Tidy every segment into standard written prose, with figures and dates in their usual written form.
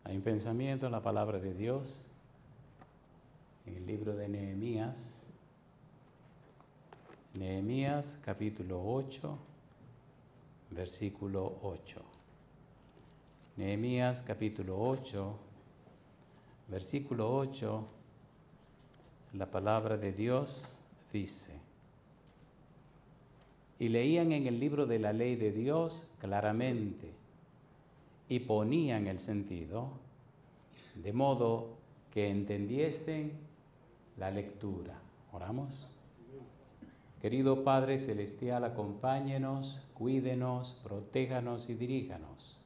Hay un pensamiento en la palabra de Dios, en el libro de Nehemías. Nehemías capítulo 8, versículo 8. Nehemías capítulo 8, versículo 8, la palabra de Dios dice: y leían en el libro de la ley de Dios claramente y ponían el sentido, de modo que entendiesen la lectura. ¿Oramos? Querido Padre Celestial, acompáñenos, cuídenos, protéjanos y diríjanos.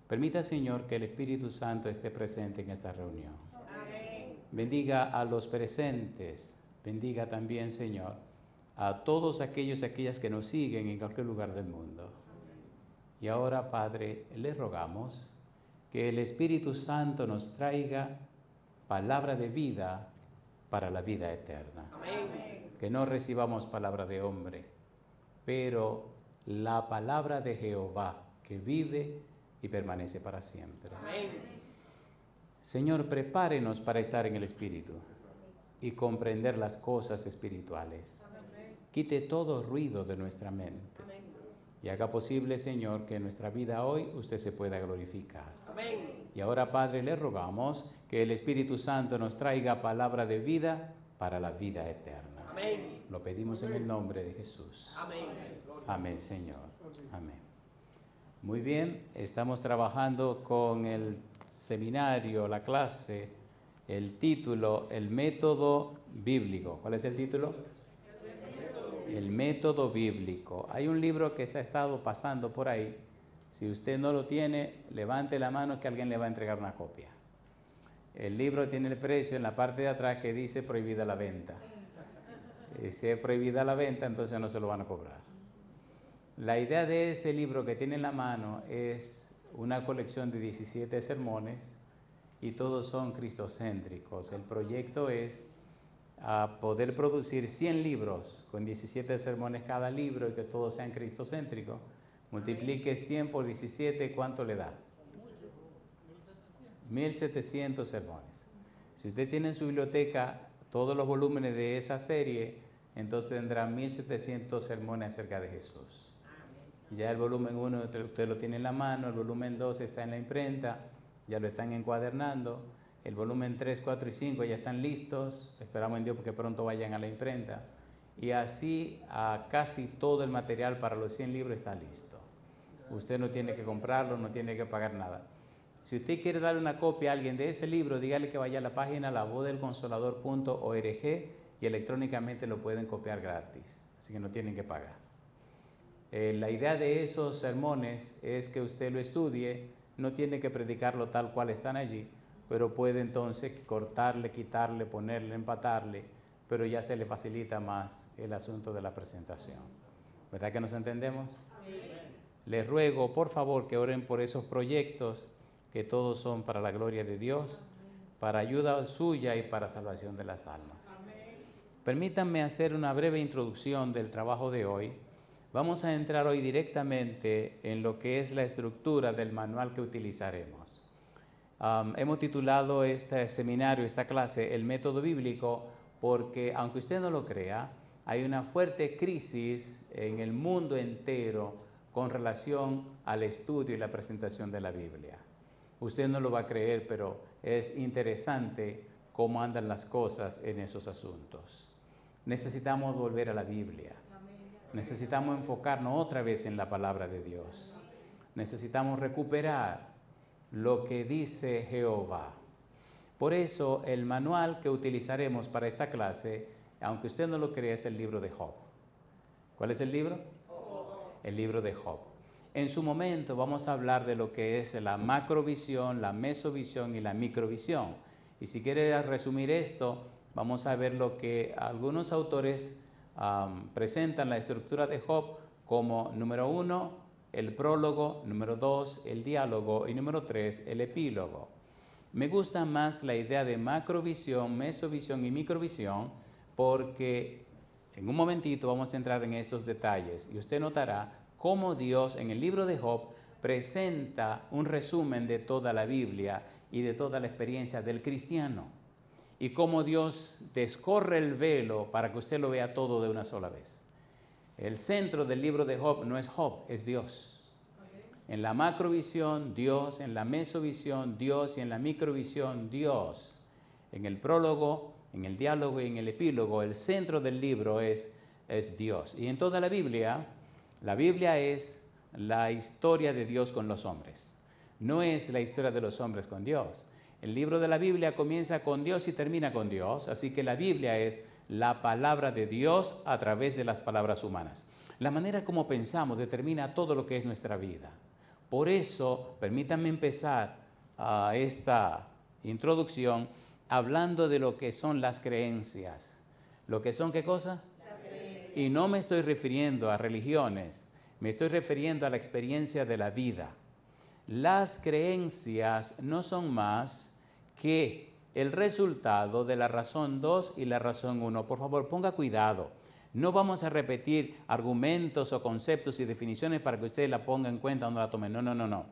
Permita, Señor, que el Espíritu Santo esté presente en esta reunión. Amén. Bendiga a los presentes, bendiga también, Señor, a todos aquellos y aquellas que nos siguen en cualquier lugar del mundo. Amén. Y ahora, Padre, le rogamos que el Espíritu Santo nos traiga palabra de vida para la vida eterna. Amén. Que no recibamos palabra de hombre, pero la palabra de Jehová que vive y permanece para siempre. Amén. Señor, prepárenos para estar en el Espíritu y comprender las cosas espirituales. Quite todo ruido de nuestra mente y haga posible, Señor, que en nuestra vida hoy usted se pueda glorificar. Amén. Y ahora, Padre, le rogamos que el Espíritu Santo nos traiga palabra de vida para la vida eterna. Amén. Lo pedimos en el nombre de Jesús. Amén. Amén, Señor. Amén. Muy bien, estamos trabajando con el seminario, la clase, el título, el método bíblico. ¿Cuál es el título? El método bíblico. Hay un libro que se ha estado pasando por ahí. Si usted no lo tiene, levante la mano que alguien le va a entregar una copia. El libro tiene el precio en la parte de atrás que dice prohibida la venta. Si es prohibida la venta, entonces no se lo van a cobrar. La idea de ese libro que tiene en la mano es una colección de 17 sermones y todos son cristocéntricos. El proyecto es poder producir 100 libros con 17 sermones cada libro y que todos sean cristocéntricos. Multiplique 100 por 17, ¿cuánto le da? 1700 sermones. Si usted tiene en su biblioteca todos los volúmenes de esa serie, entonces tendrá 1700 sermones acerca de Jesús. Ya el volumen 1 usted lo tiene en la mano, el volumen 2 está en la imprenta, ya lo están encuadernando, el volumen 3, 4 y 5 ya están listos, esperamos en Dios porque pronto vayan a la imprenta, y así casi todo el material para los 100 libros está listo. Usted no tiene que comprarlo, no tiene que pagar nada. Si usted quiere darle una copia a alguien de ese libro, dígale que vaya a la página lavozdelconsolador.org y electrónicamente lo pueden copiar gratis, así que no tienen que pagar. La idea de esos sermones es que usted lo estudie, no tiene que predicarlo tal cual están allí, pero puede entonces cortarle, quitarle, ponerle, empatarle, pero ya se le facilita más el asunto de la presentación. ¿Verdad que nos entendemos? Sí. Les ruego, por favor, que oren por esos proyectos, que todos son para la gloria de Dios, para ayuda suya y para salvación de las almas. Permítanme hacer una breve introducción del trabajo de hoy. Vamos a entrar hoy directamente en lo que es la estructura del manual que utilizaremos. Hemos titulado este seminario, esta clase, el método bíblico, porque aunque usted no lo crea, hay una fuerte crisis en el mundo entero con relación al estudio y la presentación de la Biblia. Usted no lo va a creer, pero es interesante cómo andan las cosas en esos asuntos. Necesitamos volver a la Biblia. Necesitamos enfocarnos otra vez en la palabra de Dios. Necesitamos recuperar lo que dice Jehová. Por eso el manual que utilizaremos para esta clase, aunque usted no lo crea, es el libro de Job. ¿Cuál es el libro? El libro de Job. En su momento vamos a hablar de lo que es la macrovisión, la mesovisión y la microvisión. Y si quiere resumir esto, vamos a ver lo que algunos autores presentan la estructura de Job como número 1, el prólogo, número 2, el diálogo y número 3, el epílogo. Me gusta más la idea de macrovisión, mesovisión y microvisión porque en un momentito vamos a entrar en esos detalles y usted notará cómo Dios en el libro de Job presenta un resumen de toda la Biblia y de toda la experiencia del cristiano. Y cómo Dios descorre el velo para que usted lo vea todo de una sola vez. El centro del libro de Job no es Job, es Dios. En la macrovisión, Dios. En la mesovisión, Dios. Y en la microvisión, Dios. En el prólogo, en el diálogo y en el epílogo, el centro del libro es Dios. Y en toda la Biblia es la historia de Dios con los hombres. No es la historia de los hombres con Dios. El libro de la Biblia comienza con Dios y termina con Dios, así que la Biblia es la palabra de Dios a través de las palabras humanas. La manera como pensamos determina todo lo que es nuestra vida. Por eso, permítanme empezar esta introducción hablando de lo que son las creencias. ¿Lo que son qué cosa? Las creencias. Y no me estoy refiriendo a religiones, me estoy refiriendo a la experiencia de la vida. Las creencias no son más que el resultado de la razón 2 y la razón 1. Por favor, ponga cuidado. No vamos a repetir argumentos o conceptos y definiciones para que usted la ponga en cuenta o no la tome. No.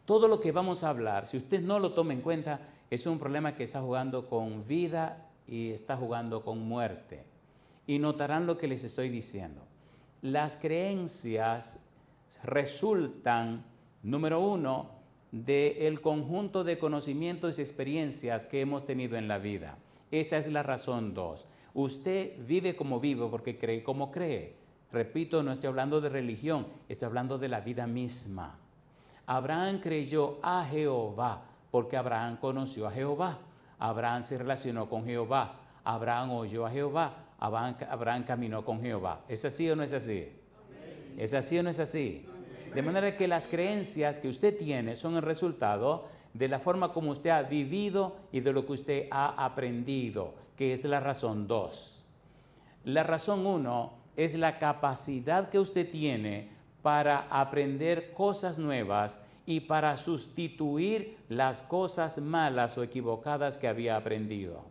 Todo lo que vamos a hablar, si usted no lo toma en cuenta, es un problema que está jugando con vida y está jugando con muerte. Y notarán lo que les estoy diciendo. Las creencias resultan, número 1, del conjunto de conocimientos y experiencias que hemos tenido en la vida. Esa es la razón 2. Usted vive como vive porque cree como cree. Repito, no estoy hablando de religión, estoy hablando de la vida misma. Abraham creyó a Jehová porque Abraham conoció a Jehová. Abraham se relacionó con Jehová. Abraham oyó a Jehová. Abraham caminó con Jehová. ¿Es así o no es así? ¿Es así o no es así? De manera que las creencias que usted tiene son el resultado de la forma como usted ha vivido y de lo que usted ha aprendido, que es la razón 2. La razón 1 es la capacidad que usted tiene para aprender cosas nuevas y para sustituir las cosas malas o equivocadas que había aprendido.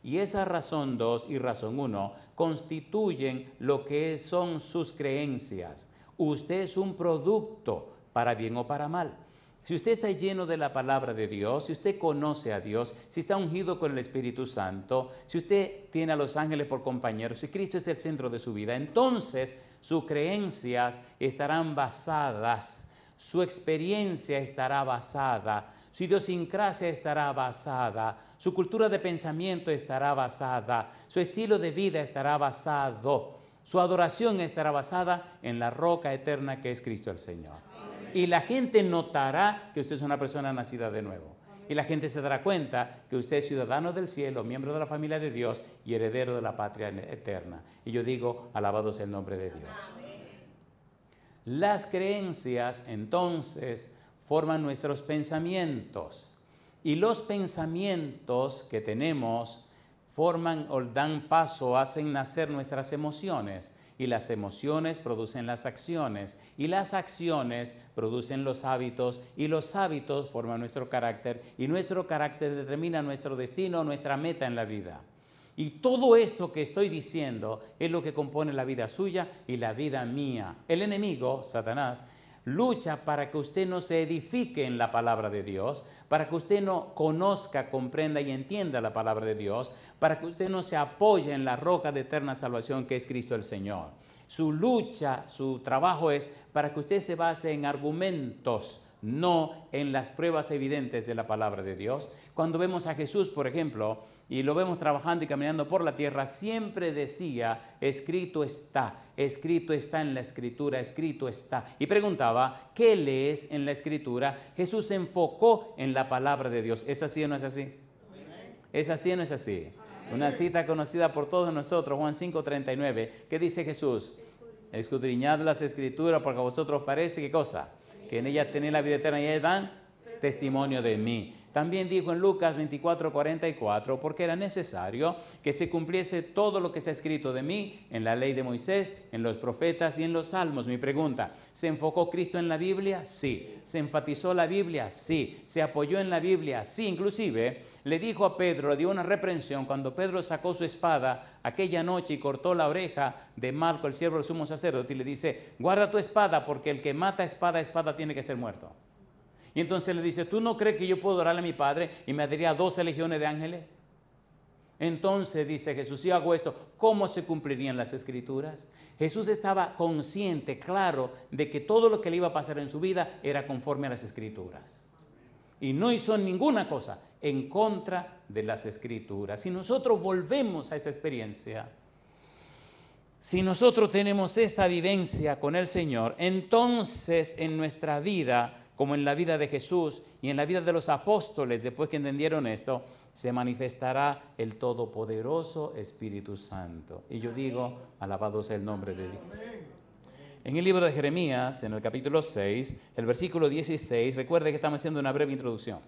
Y esa razón 2 y razón 1 constituyen lo que son sus creencias. Usted es un producto, para bien o para mal. Si usted está lleno de la palabra de Dios, si usted conoce a Dios, si está ungido con el Espíritu Santo, si usted tiene a los ángeles por compañeros, si Cristo es el centro de su vida, entonces sus creencias estarán basadas, su experiencia estará basada, su idiosincrasia estará basada, su cultura de pensamiento estará basada, su estilo de vida estará basado. Su adoración estará basada en la roca eterna que es Cristo el Señor. Amén. Y la gente notará que usted es una persona nacida de nuevo. Amén. Y la gente se dará cuenta que usted es ciudadano del cielo, miembro de la familia de Dios y heredero de la patria eterna. Y yo digo, alabado sea el nombre de Dios. Amén. Las creencias, entonces, forman nuestros pensamientos. Y los pensamientos que tenemos forman o dan paso, hacen nacer nuestras emociones, y las emociones producen las acciones, y las acciones producen los hábitos, y los hábitos forman nuestro carácter, y nuestro carácter determina nuestro destino, nuestra meta en la vida. Y todo esto que estoy diciendo es lo que compone la vida suya y la vida mía. El enemigo, Satanás, lucha para que usted no se edifique en la palabra de Dios, para que usted no conozca, comprenda y entienda la palabra de Dios, para que usted no se apoye en la roca de eterna salvación que es Cristo el Señor. Su lucha, su trabajo es para que usted se base en argumentos, no en las pruebas evidentes de la palabra de Dios. Cuando vemos a Jesús, por ejemplo, y lo vemos trabajando y caminando por la tierra, siempre decía, escrito está en la Escritura, escrito está. Y preguntaba, ¿qué lees en la Escritura? Jesús se enfocó en la palabra de Dios. ¿Es así o no es así? ¿Es así o no es así? Una cita conocida por todos nosotros, Juan 5:39, ¿qué dice Jesús? Escudriñad las Escrituras porque a vosotros parece, ¿qué cosa? Que en ellas tenéis la vida eterna y ellas dan testimonio de mí. También dijo en Lucas 24:44, porque era necesario que se cumpliese todo lo que está escrito de mí en la ley de Moisés, en los profetas y en los salmos. Mi pregunta, ¿se enfocó Cristo en la Biblia? Sí. ¿Se enfatizó la Biblia? Sí. ¿Se apoyó en la Biblia? Sí. Inclusive le dijo a Pedro, le dio una reprensión cuando Pedro sacó su espada aquella noche y cortó la oreja de Malco, el siervo del sumo sacerdote, y le dice, guarda tu espada, porque el que mata espada, espada tiene que ser muerto. Y entonces le dice, ¿tú no crees que yo puedo orarle a mi Padre y me daría 12 legiones de ángeles? Entonces dice Jesús, si hago esto, ¿cómo se cumplirían las Escrituras? Jesús estaba consciente, claro, de que todo lo que le iba a pasar en su vida era conforme a las Escrituras. Y no hizo ninguna cosa en contra de las Escrituras. Si nosotros volvemos a esa experiencia, si nosotros tenemos esta vivencia con el Señor, entonces en nuestra vida, como en la vida de Jesús y en la vida de los apóstoles, después que entendieron esto, se manifestará el todopoderoso Espíritu Santo. Y yo digo, alabado sea el nombre de Dios. En el libro de Jeremías, en el capítulo 6, el versículo 16, recuerde que estamos haciendo una breve introducción.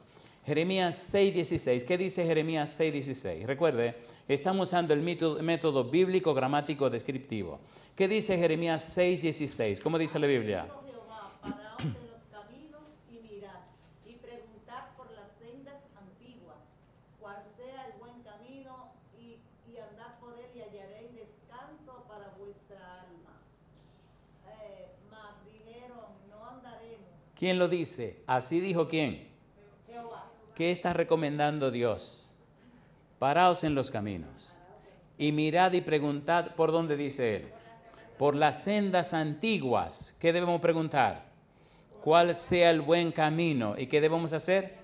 Jeremías 6:16, ¿qué dice Jeremías 6:16? Recuerde, estamos usando el método bíblico, gramático, descriptivo. ¿Qué dice Jeremías 6:16? ¿Cómo dice la Biblia? ¿Quién lo dice? Así dijo ¿quién? Jehová. ¿Qué está recomendando Dios? Paraos en los caminos y mirad y preguntad, ¿por dónde dice él? Por las sendas antiguas. ¿Qué debemos preguntar? ¿Cuál sea el buen camino? ¿Y qué debemos hacer?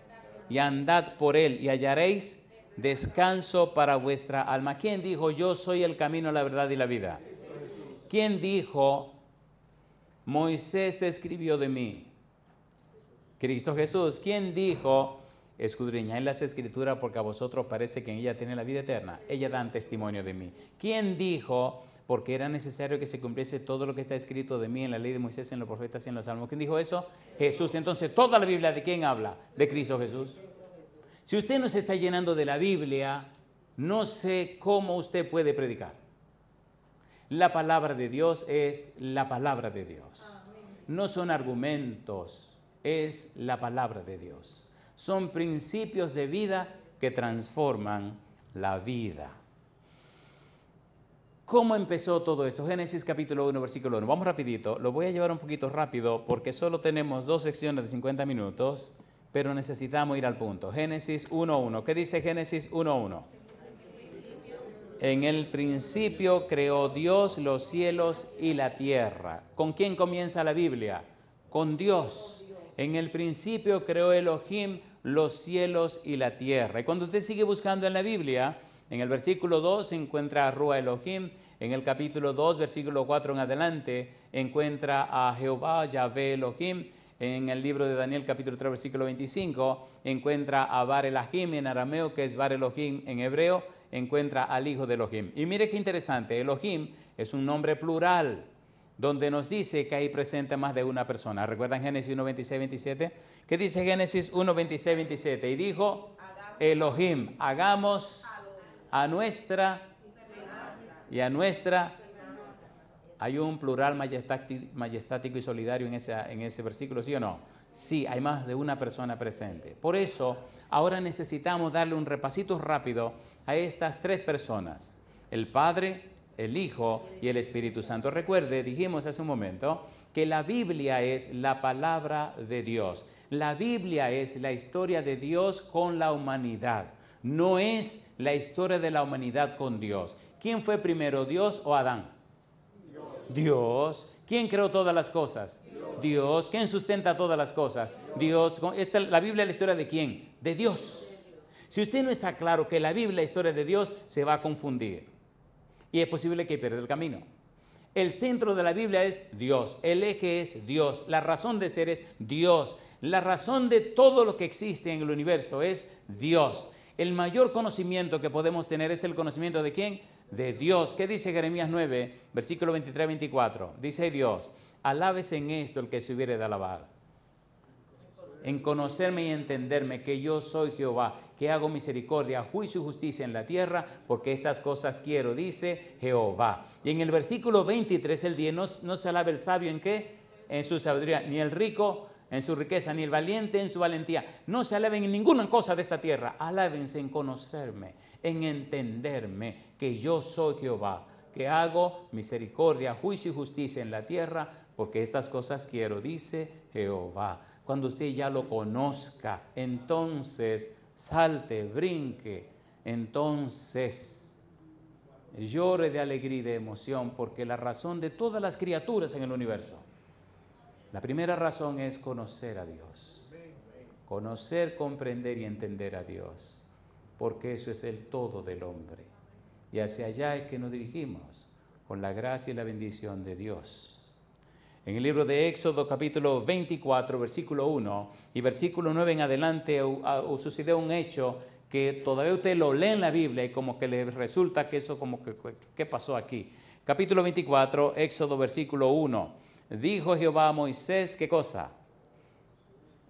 Y andad por él y hallaréis descanso para vuestra alma. ¿Quién dijo, yo soy el camino, la verdad y la vida? ¿Quién dijo, Moisés escribió de mí? Cristo Jesús. ¿Quién dijo, escudriñad las Escrituras porque a vosotros parece que en ella tiene la vida eterna? Ellas dan testimonio de mí. ¿Quién dijo, porque era necesario que se cumpliese todo lo que está escrito de mí en la ley de Moisés, en los profetas y en los salmos? ¿Quién dijo eso? Jesús. Entonces, ¿toda la Biblia de quién habla? De Cristo Jesús. Si usted no se está llenando de la Biblia, no sé cómo usted puede predicar. La palabra de Dios es la palabra de Dios. No son argumentos. Es la palabra de Dios. Son principios de vida que transforman la vida. ¿Cómo empezó todo esto? Génesis capítulo 1, versículo 1. Vamos rapidito. Lo voy a llevar un poquito rápido porque solo tenemos 2 secciones de 50 minutos, pero necesitamos ir al punto. Génesis 1:1. ¿Qué dice Génesis 1:1? En el principio creó Dios los cielos y la tierra. ¿Con quién comienza la Biblia? Con Dios. En el principio creó Elohim los cielos y la tierra. Y cuando usted sigue buscando en la Biblia, en el versículo 2 se encuentra a Rúa Elohim, en el capítulo 2, versículo 4 en adelante, encuentra a Jehová, Yahvé Elohim. En el libro de Daniel, capítulo 3, versículo 25, encuentra a Bar Elohim en arameo, que es Bar Elohim en hebreo, encuentra al hijo de Elohim. Y mire qué interesante, Elohim es un nombre plural, donde nos dice que hay presente más de una persona. ¿Recuerdan Génesis 1, 26, 27? ¿Qué dice Génesis 1, 26, 27? Y dijo Elohim, hagamos a nuestra y a nuestra. Hay un plural majestático y solidario en ese versículo, ¿sí o no? Sí, hay más de una persona presente. Por eso, ahora necesitamos darle un repasito rápido a estas 3 personas. El Padre, el Hijo y el Espíritu Santo. Recuerde, dijimos hace un momento que la Biblia es la palabra de Dios. La Biblia es la historia de Dios con la humanidad. No es la historia de la humanidad con Dios. ¿Quién fue primero, Dios o Adán? Dios. ¿Quién creó todas las cosas? Dios. ¿Quién sustenta todas las cosas? Dios. ¿La Biblia es la historia de quién? De Dios. Si usted no está claro que la Biblia es la historia de Dios, se va a confundir. Y es posible que pierda el camino. El centro de la Biblia es Dios. El eje es Dios. La razón de ser es Dios. La razón de todo lo que existe en el universo es Dios. El mayor conocimiento que podemos tener es el conocimiento de ¿quién? De Dios. ¿Qué dice Jeremías 9, versículo 23-24? Dice Dios, alábese en esto el que se hubiere de alabar. en conocerme y entenderme que yo soy Jehová, que hago misericordia, juicio y justicia en la tierra, porque estas cosas quiero, dice Jehová. Y en el versículo 23, el 10, no se alabe el sabio ¿en qué? En su sabiduría, ni el rico en su riqueza, ni el valiente en su valentía. No se alaben en ninguna cosa de esta tierra, alábense en conocerme, en entenderme que yo soy Jehová, que hago misericordia, juicio y justicia en la tierra, porque estas cosas quiero, dice Jehová. Cuando usted ya lo conozca, entonces salte, brinque, entonces llore de alegría y de emoción, porque la razón de todas las criaturas en el universo, la primera razón es conocer a Dios. Conocer, comprender y entender a Dios, porque eso es el todo del hombre. Y hacia allá es que nos dirigimos, con la gracia y la bendición de Dios. En el libro de Éxodo, capítulo 24, versículo 1 y versículo 9 en adelante, sucedió un hecho que todavía usted lo lee en la Biblia y como que le resulta que eso como que, ¿qué pasó aquí? Capítulo 24, Éxodo, versículo 1. Dijo Jehová a Moisés, ¿qué cosa?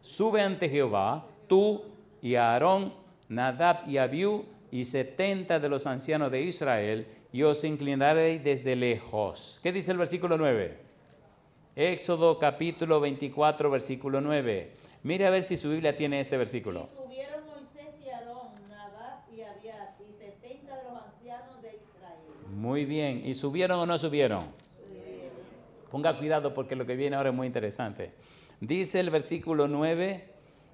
Sube ante Jehová, tú y Aarón, Nadab y Abiú, y 70 de los ancianos de Israel, y os inclinaréis desde lejos. ¿Qué dice el versículo 9? Éxodo capítulo 24, versículo 9. Mire a ver si su Biblia tiene este versículo. Y subieron Moisés y Aarón, Nadab y Abiat, y 70 de los ancianos de Israel. Muy bien. ¿Y subieron o no subieron? Subieron. Ponga cuidado porque lo que viene ahora es muy interesante. Dice el versículo 9,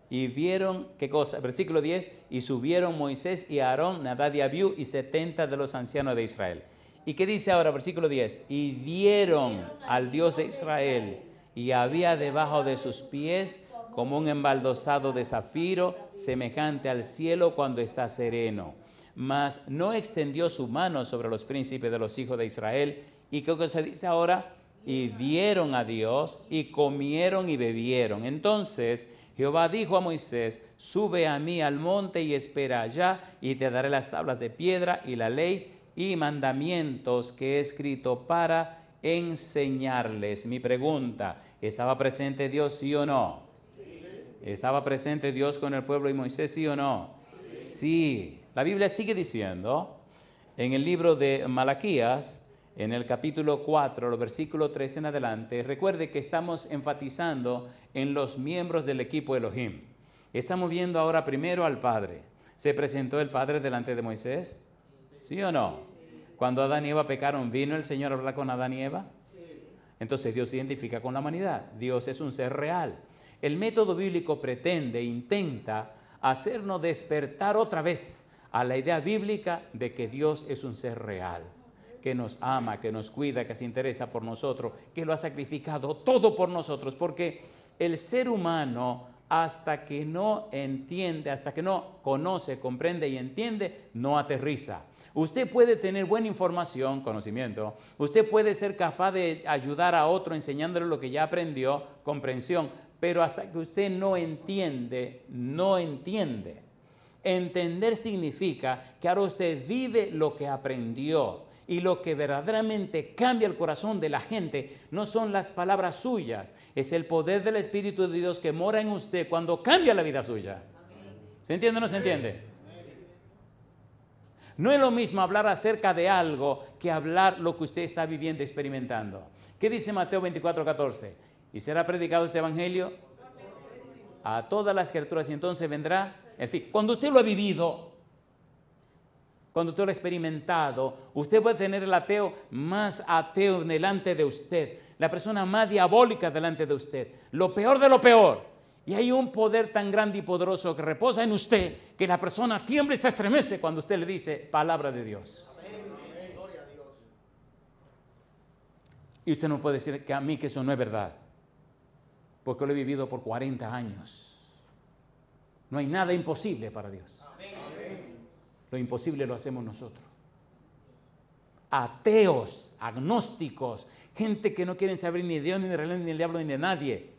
y vieron, ¿qué cosa? Versículo 10, y subieron Moisés y Aarón, Nadab y Abiú, y 70 de los ancianos de Israel. ¿Y qué dice ahora, versículo 10? Y vieron al Dios de Israel, y había debajo de sus pies como un embaldosado de zafiro, semejante al cielo cuando está sereno. Mas no extendió su mano sobre los príncipes de los hijos de Israel. ¿Y qué cosa dice ahora? Y vieron a Dios, y comieron y bebieron. Entonces Jehová dijo a Moisés, sube a mí al monte y espera allá, y te daré las tablas de piedra y la ley y mandamientos que he escrito para enseñarles. Mi pregunta, ¿estaba presente Dios, sí o no? Sí. ¿Estaba presente Dios con el pueblo y Moisés, sí o no? Sí. La Biblia sigue diciendo, en el libro de Malaquías, en el capítulo 4, los versículos 13 en adelante, recuerde que estamos enfatizando en los miembros del equipo Elohim. Estamos viendo ahora primero al Padre. ¿Se presentó el Padre delante de Moisés? ¿Sí o no? Cuando Adán y Eva pecaron, ¿vino el Señor a hablar con Adán y Eva? Entonces Dios se identifica con la humanidad. Dios es un ser real. El método bíblico pretende, intenta hacernos despertar otra vez a la idea bíblica de que Dios es un ser real, que nos ama, que nos cuida, que se interesa por nosotros, que lo ha sacrificado todo por nosotros, porque el ser humano, hasta que no entiende, hasta que no conoce, comprende y entiende, no aterriza. Usted puede tener buena información, conocimiento, usted puede ser capaz de ayudar a otro enseñándole lo que ya aprendió, comprensión, pero hasta que usted no entiende, no entiende. Entender significa que ahora usted vive lo que aprendió. Y lo que verdaderamente cambia el corazón de la gente no son las palabras suyas, es el poder del Espíritu de Dios que mora en usted cuando cambia la vida suya. ¿Se entiende o no se entiende? No es lo mismo hablar acerca de algo que hablar lo que usted está viviendo, experimentando. ¿Qué dice Mateo 24:14? Y será predicado este evangelio a todas las criaturas y entonces vendrá el fin. Cuando usted lo ha vivido, cuando usted lo ha experimentado, usted puede tener el ateo más ateo delante de usted, la persona más diabólica delante de usted, lo peor de lo peor. Y hay un poder tan grande y poderoso que reposa en usted que la persona tiembla y se estremece cuando usted le dice palabra de Dios. Amén. Gloria a Dios. Y usted no puede decir que a mí que eso no es verdad, porque lo he vivido por 40 años. No hay nada imposible para Dios. Amén. Lo imposible lo hacemos nosotros. Ateos, agnósticos, gente que no quieren saber ni de Dios, ni de religión, ni del diablo, ni de nadie.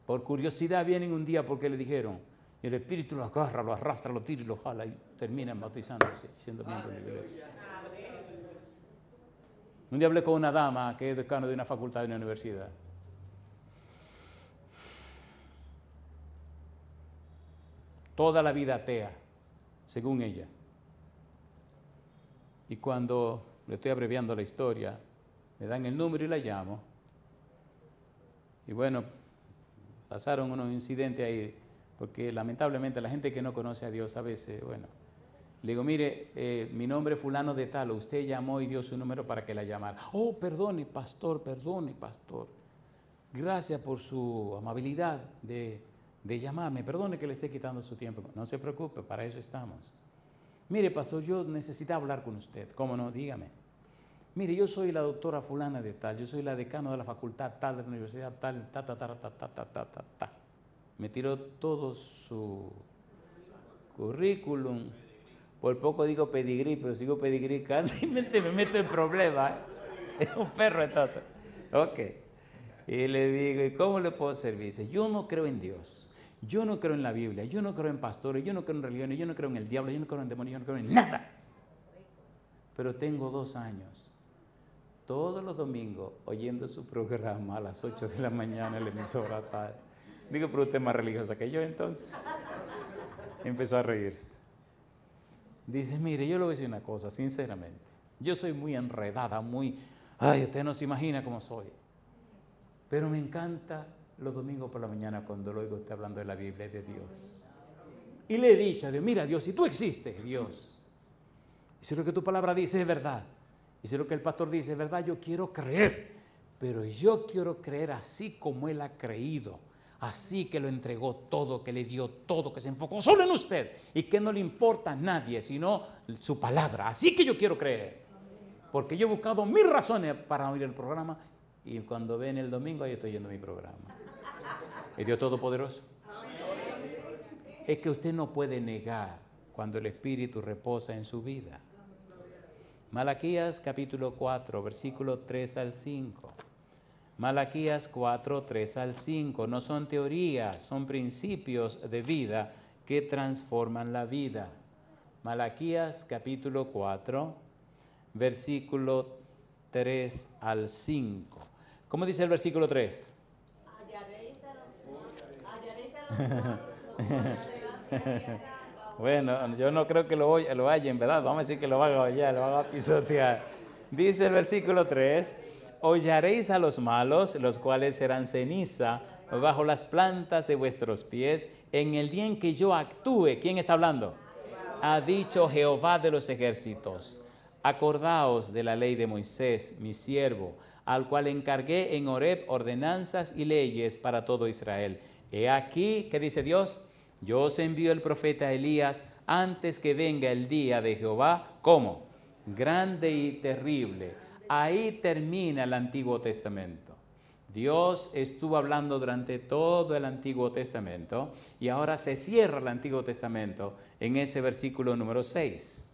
Por curiosidad vienen un día porque le dijeron, y el Espíritu lo agarra, lo arrastra, lo tira y lo jala y terminan bautizándose, siendo miembro de la iglesia. Un día hablé con una dama que es decano de una facultad de una universidad. toda la vida atea, según ella. Y cuando le estoy abreviando la historia, me dan el número y la llamo. Y bueno, pasaron unos incidentes ahí, porque lamentablemente la gente que no conoce a Dios a veces, bueno, le digo, mire, mi nombre es fulano de tal, usted llamó y dio su número para que la llamara. Oh, perdone, pastor. Gracias por su amabilidad de llamarme. Perdone que le esté quitando su tiempo. No se preocupe, para eso estamos. Mire, pastor, yo necesitaba hablar con usted. ¿Cómo no? Dígame. Mire, yo soy la doctora fulana de tal, yo soy la decano de la facultad tal, de la universidad tal, ta. Me tiró todo su currículum. Por poco digo pedigrí, pero si digo pedigrí casi me meto en problemas. Es un perro entonces. Ok. Y le digo, ¿y cómo le puedo servir? Dice, yo no creo en Dios, yo no creo en la Biblia, yo no creo en pastores, yo no creo en religiones, yo no creo en el diablo, yo no creo en demonios, yo no creo en nada. Pero tengo 2 años, todos los domingos, oyendo su programa a las 8 de la mañana en la emisora tal. Digo, pero usted es más religiosa que yo entonces. Empezó a reírse. Dice, mire, yo le voy a decir una cosa, sinceramente. Yo soy muy enredada, ay, usted no se imagina cómo soy. Pero me encanta los domingos por la mañana cuando lo oigo usted hablando de la Biblia y de Dios. Y le he dicho a Dios, mira Dios, si tú existes, Dios, y si lo que tu palabra dice es verdad, y si lo que el pastor dice es verdad, yo quiero creer. Pero yo quiero creer así como Él ha creído. Así que lo entregó todo, que le dio todo, que se enfocó solo en usted y que no le importa a nadie, sino su palabra. Así que yo quiero creer. Porque yo he buscado 1000 razones para oír el programa y cuando ven el domingo, ahí estoy yendo mi programa. ¿Es Dios Todopoderoso? Es que usted no puede negar cuando el Espíritu reposa en su vida. Malaquías capítulo 4, versículo 3 al 5. Malaquías 4, 3 al 5. No son teorías, son principios de vida que transforman la vida. Malaquías capítulo 4, versículo 3 al 5. ¿Cómo dice el versículo 3? Bueno, yo no creo que lo hallen, ¿verdad? Vamos a decir que lo van a hallar, lo van a pisotear. Dice el versículo 3. Hollaréis a los malos, los cuales serán ceniza bajo las plantas de vuestros pies, en el día en que yo actúe. ¿Quién está hablando? Ha dicho Jehová de los ejércitos. Acordaos de la ley de Moisés, mi siervo, al cual encargué en Horeb ordenanzas y leyes para todo Israel. He aquí, ¿qué dice Dios? Yo os envío el profeta Elías antes que venga el día de Jehová. ¿Cómo? Grande y terrible. Ahí termina el Antiguo Testamento. Dios estuvo hablando durante todo el Antiguo Testamento y ahora se cierra el Antiguo Testamento en ese versículo número 6.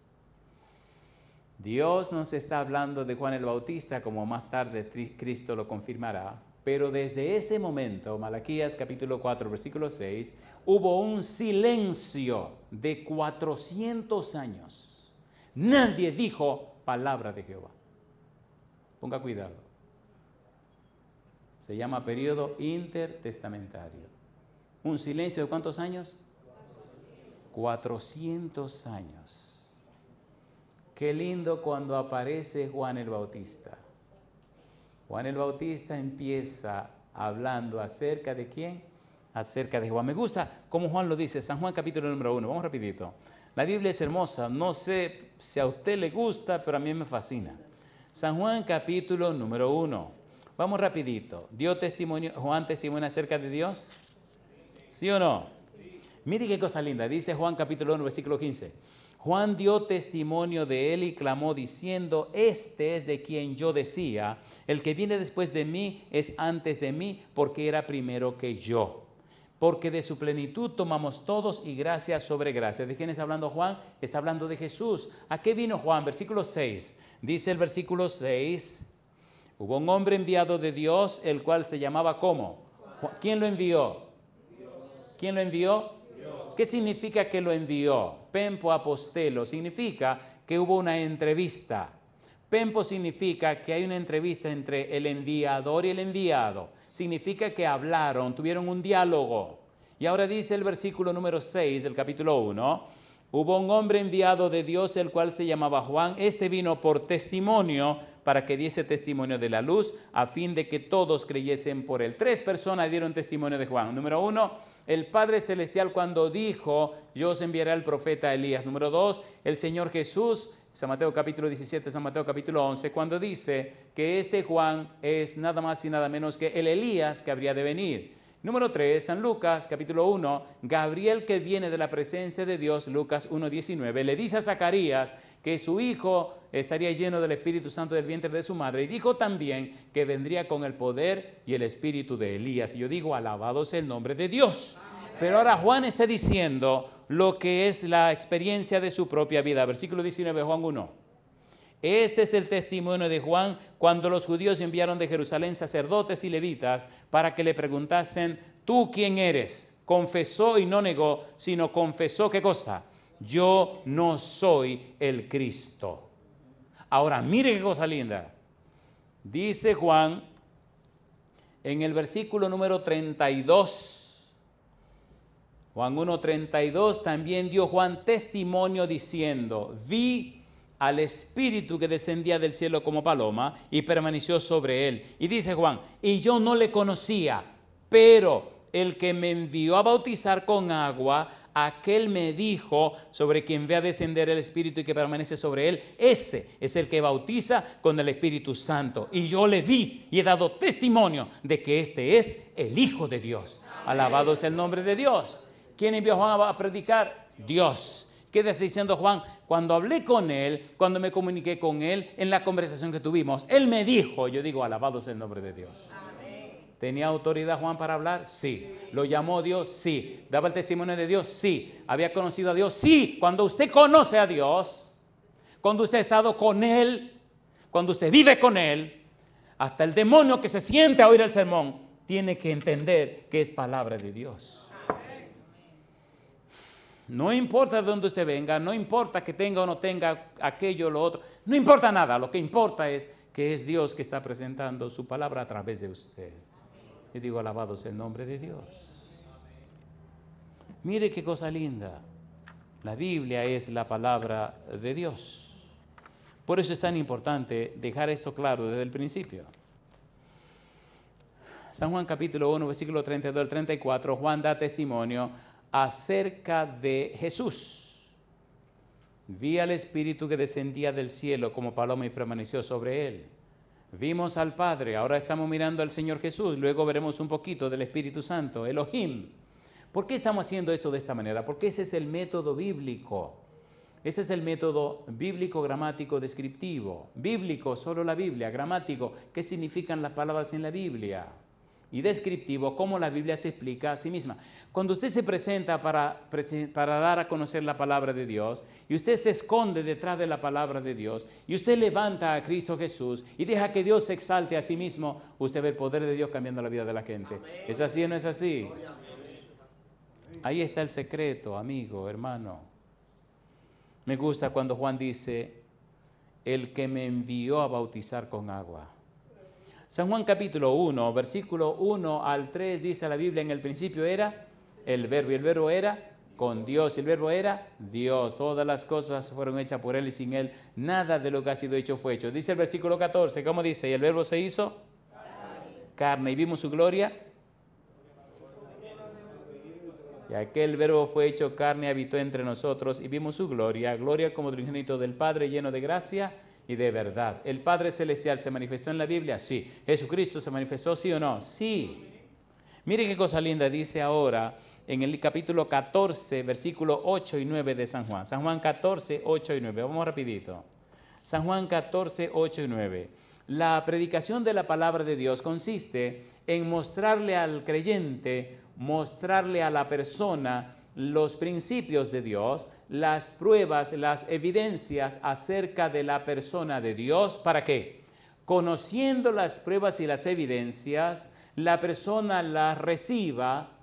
Dios nos está hablando de Juan el Bautista, como más tarde Cristo lo confirmará, pero desde ese momento, Malaquías capítulo 4, versículo 6, hubo un silencio de 400 años. Nadie dijo palabra de Jehová. Ponga cuidado. Se llama periodo intertestamentario. ¿Un silencio de cuántos años? 400 años. Qué lindo cuando aparece Juan el Bautista. Juan el Bautista empieza hablando acerca de ¿quién? Acerca de Juan. Me gusta como Juan lo dice, San Juan capítulo número 1. Vamos rapidito. La Biblia es hermosa. No sé si a usted le gusta, pero a mí me fascina. San Juan capítulo número 1. Vamos rapidito. ¿Dio testimonio, Juan testimonio acerca de Dios? ¿Sí o no? Sí. Mire qué cosa linda. Dice Juan capítulo 1, versículo 15. Juan dio testimonio de él y clamó diciendo, este es de quien yo decía, el que viene después de mí es antes de mí, porque era primero que yo. Porque de su plenitud tomamos todos y gracia sobre gracia. ¿De quién está hablando Juan? Está hablando de Jesús. ¿A qué vino Juan? Versículo 6. Dice el versículo 6. Hubo un hombre enviado de Dios, el cual se llamaba ¿cómo? ¿Quién lo envió? Dios. ¿Quién lo envió? Dios. ¿Qué significa que lo envió? Pempo apostelo. Significa que hubo una entrevista. Pempo significa que hay una entrevista entre el enviador y el enviado. Significa que hablaron, tuvieron un diálogo. Y ahora dice el versículo número 6 del capítulo 1, hubo un hombre enviado de Dios, el cual se llamaba Juan. Este vino por testimonio, para que diese testimonio de la luz, a fin de que todos creyesen por él. 3 personas dieron testimonio de Juan. Número 1, el Padre Celestial cuando dijo, yo os enviaré al profeta Elías. Número 2, el Señor Jesús, San Mateo capítulo 17, San Mateo capítulo 11, cuando dice que este Juan es nada más y nada menos que el Elías que habría de venir. Número 3, San Lucas, capítulo 1, Gabriel que viene de la presencia de Dios, Lucas 1:19, le dice a Zacarías que su hijo estaría lleno del Espíritu Santo del vientre de su madre, y dijo también que vendría con el poder y el espíritu de Elías. Y yo digo, alabado sea el nombre de Dios. Pero ahora Juan está diciendo lo que es la experiencia de su propia vida. Versículo 19, Juan 1. Este es el testimonio de Juan cuando los judíos enviaron de Jerusalén sacerdotes y levitas para que le preguntasen, ¿tú quién eres? Confesó y no negó, sino confesó, ¿qué cosa? Yo no soy el Cristo. Ahora, mire qué cosa linda. Dice Juan en el versículo número 32, Juan 1:32, también dio Juan testimonio diciendo, vi al Espíritu que descendía del cielo como paloma y permaneció sobre él. Y dice Juan, y yo no le conocía, pero el que me envió a bautizar con agua, aquel me dijo, sobre quien ve a descender el Espíritu y que permanece sobre él, ese es el que bautiza con el Espíritu Santo. Y yo le vi y he dado testimonio de que este es el Hijo de Dios. Alabado sea el nombre de Dios. ¿Quién envió a Juan a predicar? Dios. ¿Qué está diciendo Juan? Cuando hablé con él, cuando me comuniqué con él, en la conversación que tuvimos, él me dijo, yo digo, alabado sea el nombre de Dios. Amén. ¿Tenía autoridad Juan para hablar? Sí. ¿Lo llamó Dios? Sí. ¿Daba el testimonio de Dios? Sí. ¿Había conocido a Dios? Sí. Cuando usted conoce a Dios, cuando usted ha estado con él, cuando usted vive con él, hasta el demonio que se siente a oír el sermón, tiene que entender que es palabra de Dios. No importa de dónde usted venga, no importa que tenga o no tenga aquello o lo otro, no importa nada, lo que importa es que es Dios que está presentando su palabra a través de usted. Y digo, alabado sea el nombre de Dios. Mire qué cosa linda, la Biblia es la palabra de Dios. Por eso es tan importante dejar esto claro desde el principio. San Juan capítulo 1, versículo 32 al 34, Juan da testimonio acerca de Jesús. Vi al Espíritu que descendía del cielo como paloma y permaneció sobre él. Vimos al Padre, ahora estamos mirando al Señor Jesús, luego veremos un poquito del Espíritu Santo, Elohim. ¿Por qué estamos haciendo esto de esta manera? Porque ese es el método bíblico. Ese es el método bíblico, gramático, descriptivo. Bíblico, solo la Biblia. Gramático, ¿qué significan las palabras en la Biblia? Y descriptivo, cómo la Biblia se explica a sí misma. Cuando usted se presenta para dar a conocer la palabra de Dios, y usted se esconde detrás de la palabra de Dios, y usted levanta a Cristo Jesús, y deja que Dios se exalte a sí mismo, usted ve el poder de Dios cambiando la vida de la gente. Amén. ¿Es así o no es así? Ahí está el secreto, amigo, hermano. Me gusta cuando Juan dice, el que me envió a bautizar con agua. San Juan capítulo 1, versículo 1 al 3 dice la Biblia, en el principio era el verbo, y el verbo era con Dios, y el verbo era Dios. Todas las cosas fueron hechas por él, y sin él nada de lo que ha sido hecho fue hecho. Dice el versículo 14, ¿cómo dice? Y el verbo se hizo carne, y vimos su gloria. Y aquel verbo fue hecho carne, habitó entre nosotros, y vimos su gloria, gloria como del unigénito del Padre, lleno de gracia y de verdad. ¿El Padre Celestial se manifestó en la Biblia? Sí. ¿Jesucristo se manifestó, sí o no? Sí. Mire qué cosa linda dice ahora en el capítulo 14, versículo 8 y 9 de San Juan. San Juan 14, 8 y 9. Vamos rapidito. San Juan 14, 8 y 9. La predicación de la palabra de Dios consiste en mostrarle al creyente, mostrarle a la persona los principios de Dios, las pruebas, las evidencias acerca de la persona de Dios. ¿Para qué? Conociendo las pruebas y las evidencias, la persona las reciba,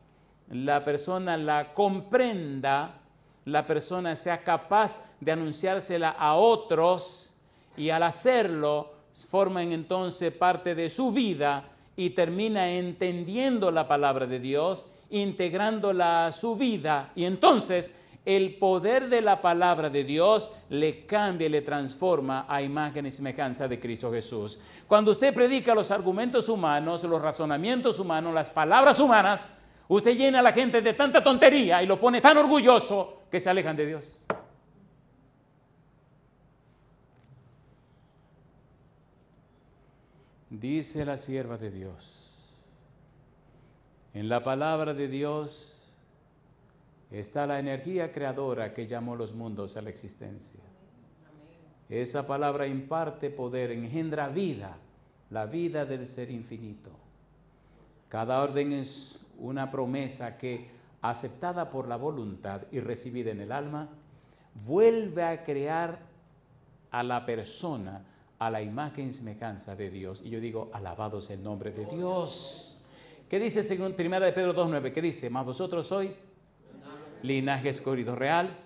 la persona la comprenda, la persona sea capaz de anunciársela a otros, y al hacerlo forman entonces parte de su vida y termina entendiendo la palabra de Dios integrándola a su vida. Y entonces el poder de la palabra de Dios le cambia y le transforma a imagen y semejanza de Cristo Jesús. Cuando usted predica los argumentos humanos, los razonamientos humanos, las palabras humanas, usted llena a la gente de tanta tontería y lo pone tan orgulloso que se alejan de Dios. Dice la sierva de Dios, en la palabra de Dios está la energía creadora que llamó los mundos a la existencia. Esa palabra imparte poder, engendra vida, la vida del ser infinito. Cada orden es una promesa que, aceptada por la voluntad y recibida en el alma, vuelve a crear a la persona a la imagen y semejanza de Dios. Y yo digo, alabado sea el nombre de Dios. ¿Qué dice según 1 Pedro 2:9? ¿Qué dice? Mas vosotros sois linaje escogido real,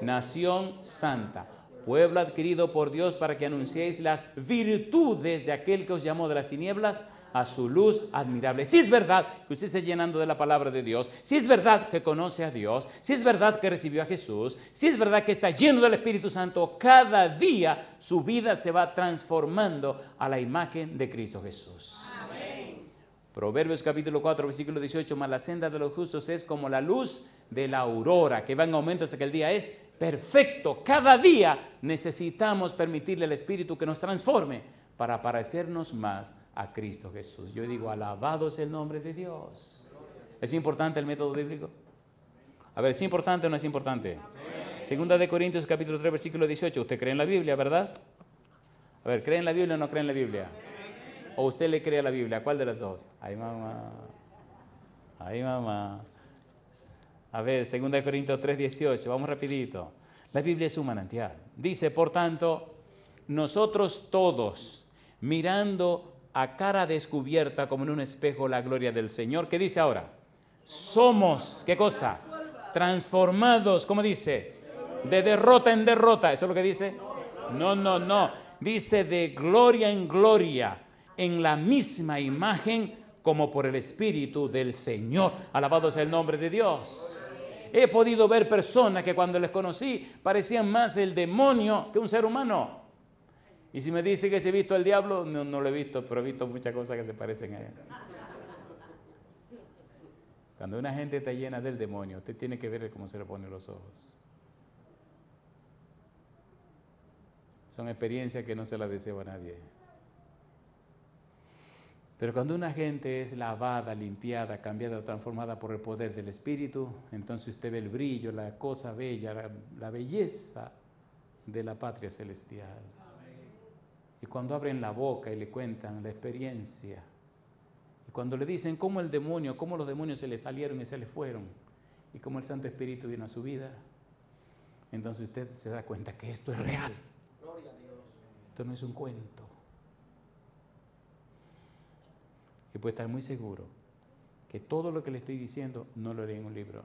nación santa, pueblo adquirido por Dios para que anunciéis las virtudes de aquel que os llamó de las tinieblas a su luz admirable. Si es verdad que usted está llenando de la palabra de Dios, si es verdad que conoce a Dios, si es verdad que recibió a Jesús, si es verdad que está lleno del Espíritu Santo, cada día su vida se va transformando a la imagen de Cristo Jesús. Amén. Proverbios capítulo 4, versículo 18, mas la senda de los justos es como la luz de la aurora, que va en aumento hasta que el día es perfecto. Cada día necesitamos permitirle al Espíritu que nos transforme para parecernos más a Cristo Jesús. Yo digo, alabado sea el nombre de Dios. ¿Es importante el método bíblico? A ver, ¿es importante o no es importante? Segunda de Corintios capítulo 3, versículo 18. Usted cree en la Biblia, ¿verdad? A ver, ¿cree en la Biblia o no cree en la Biblia? ¿O usted le cree a la Biblia? ¿Cuál de las dos? Ay, mamá. Ay, mamá. A ver, segunda de Corintios 3, 18. Vamos rapidito. La Biblia es un manantial. Dice, por tanto, nosotros todos, mirando a cara descubierta como en un espejo la gloria del Señor. ¿Qué dice ahora? Somos, ¿qué cosa? Transformados, ¿cómo dice? De derrota en derrota. ¿Eso es lo que dice? No. Dice de gloria en gloria, en la misma imagen como por el Espíritu del Señor. Alabado sea el nombre de Dios. He podido ver personas que cuando les conocí parecían más el demonio que un ser humano. Y si me dice que si he visto al diablo, no lo he visto, pero he visto muchas cosas que se parecen a él. Cuando una gente está llena del demonio, usted tiene que ver cómo se le ponen los ojos. Son experiencias que no se las deseo a nadie. Pero cuando una gente es lavada, limpiada, cambiada, transformada por el poder del Espíritu, entonces usted ve el brillo, la cosa bella, la belleza de la patria celestial. Y cuando abren la boca y le cuentan la experiencia, y cuando le dicen cómo los demonios se le salieron y se le fueron, y cómo el Santo Espíritu vino a su vida, entonces usted se da cuenta que esto es real. Esto no es un cuento. Y puede estar muy seguro que todo lo que le estoy diciendo no lo leí en un libro.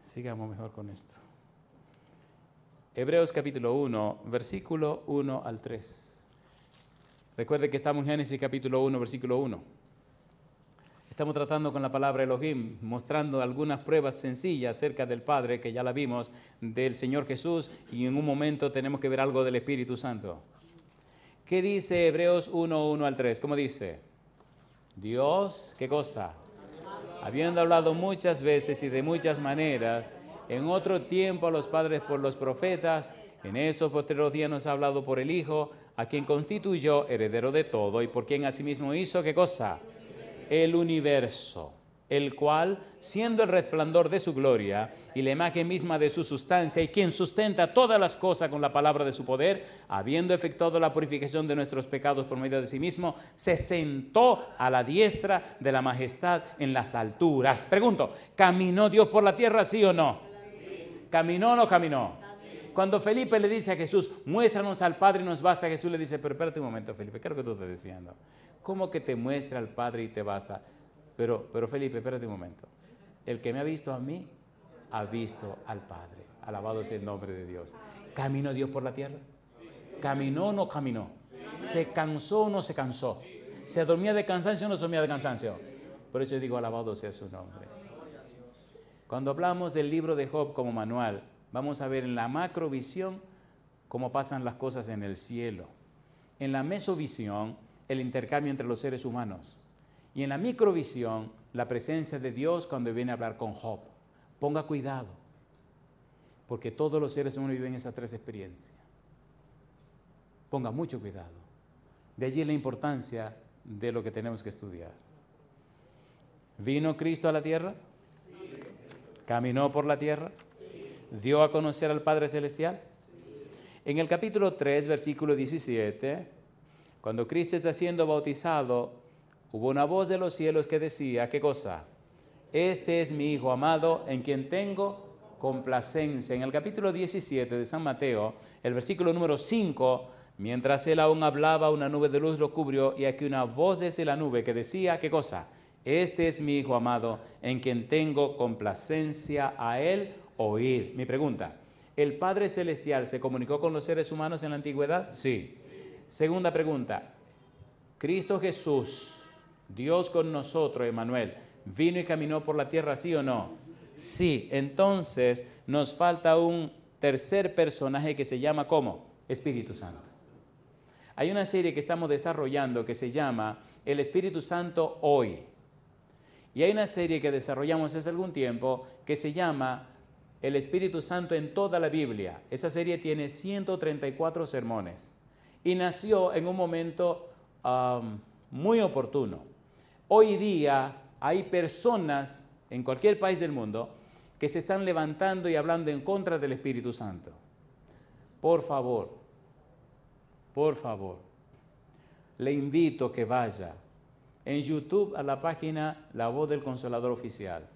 Sigamos mejor con esto. Hebreos capítulo 1, versículo 1 al 3. Recuerde que estamos en Génesis capítulo 1, versículo 1. Estamos tratando con la palabra Elohim, mostrando algunas pruebas sencillas acerca del Padre, que ya la vimos, del Señor Jesús, y en un momento tenemos que ver algo del Espíritu Santo. ¿Qué dice Hebreos 1, 1 al 3? ¿Cómo dice? Dios, ¿qué cosa? Habiendo hablado muchas veces y de muchas maneras, en otro tiempo a los padres por los profetas, en esos posteriores días nos ha hablado por el Hijo, a quien constituyó heredero de todo y por quien asimismo hizo, ¿qué cosa? El universo, el cual, siendo el resplandor de su gloria y la imagen misma de su sustancia, y quien sustenta todas las cosas con la palabra de su poder, habiendo efectuado la purificación de nuestros pecados por medio de sí mismo, se sentó a la diestra de la majestad en las alturas. Pregunto, ¿caminó Dios por la tierra, sí o no? ¿Caminó o no caminó? Cuando Felipe le dice a Jesús, muéstranos al Padre y nos basta, Jesús le dice, pero espérate un momento, Felipe, ¿qué es lo que tú estás diciendo? ¿Cómo que te muestra al Padre y te basta? Pero Felipe, espérate un momento. El que me ha visto a mí, ha visto al Padre. Alabado sea el nombre de Dios. ¿Caminó Dios por la tierra? ¿Caminó o no caminó? ¿Se cansó o no se cansó? ¿Se dormía de cansancio o no se dormía de cansancio? Por eso yo digo, alabado sea su nombre. Cuando hablamos del libro de Job como manual, vamos a ver en la macrovisión cómo pasan las cosas en el cielo. En la mesovisión, el intercambio entre los seres humanos. Y en la microvisión, la presencia de Dios cuando viene a hablar con Job. Ponga cuidado, porque todos los seres humanos viven esas tres experiencias. Ponga mucho cuidado. De allí la importancia de lo que tenemos que estudiar. ¿Vino Cristo a la tierra? Sí. ¿Caminó por la tierra? Sí. ¿Dio a conocer al Padre Celestial? Sí. En el capítulo 3, versículo 17, cuando Cristo está siendo bautizado, hubo una voz de los cielos que decía, ¿qué cosa? Este es mi Hijo amado, en quien tengo complacencia. En el capítulo 17 de San Mateo, el versículo número 5, mientras él aún hablaba, una nube de luz lo cubrió, y aquí una voz desde la nube que decía, ¿qué cosa? Este es mi Hijo amado, en quien tengo complacencia, a él oír. Mi pregunta, ¿el Padre Celestial se comunicó con los seres humanos en la antigüedad? Sí. Segunda pregunta, ¿Cristo Jesús, Dios con nosotros, Emmanuel, vino y caminó por la tierra, sí o no? Sí. Entonces nos falta un tercer personaje que se llama, ¿cómo? Espíritu Santo. Hay una serie que estamos desarrollando que se llama El Espíritu Santo hoy. Y hay una serie que desarrollamos hace algún tiempo que se llama El Espíritu Santo en toda la Biblia. Esa serie tiene 134 sermones y nació en un momento muy oportuno. Hoy día hay personas en cualquier país del mundo que se están levantando y hablando en contra del Espíritu Santo. Por favor, le invito a que vaya en YouTube a la página La Voz del Consolador Oficial,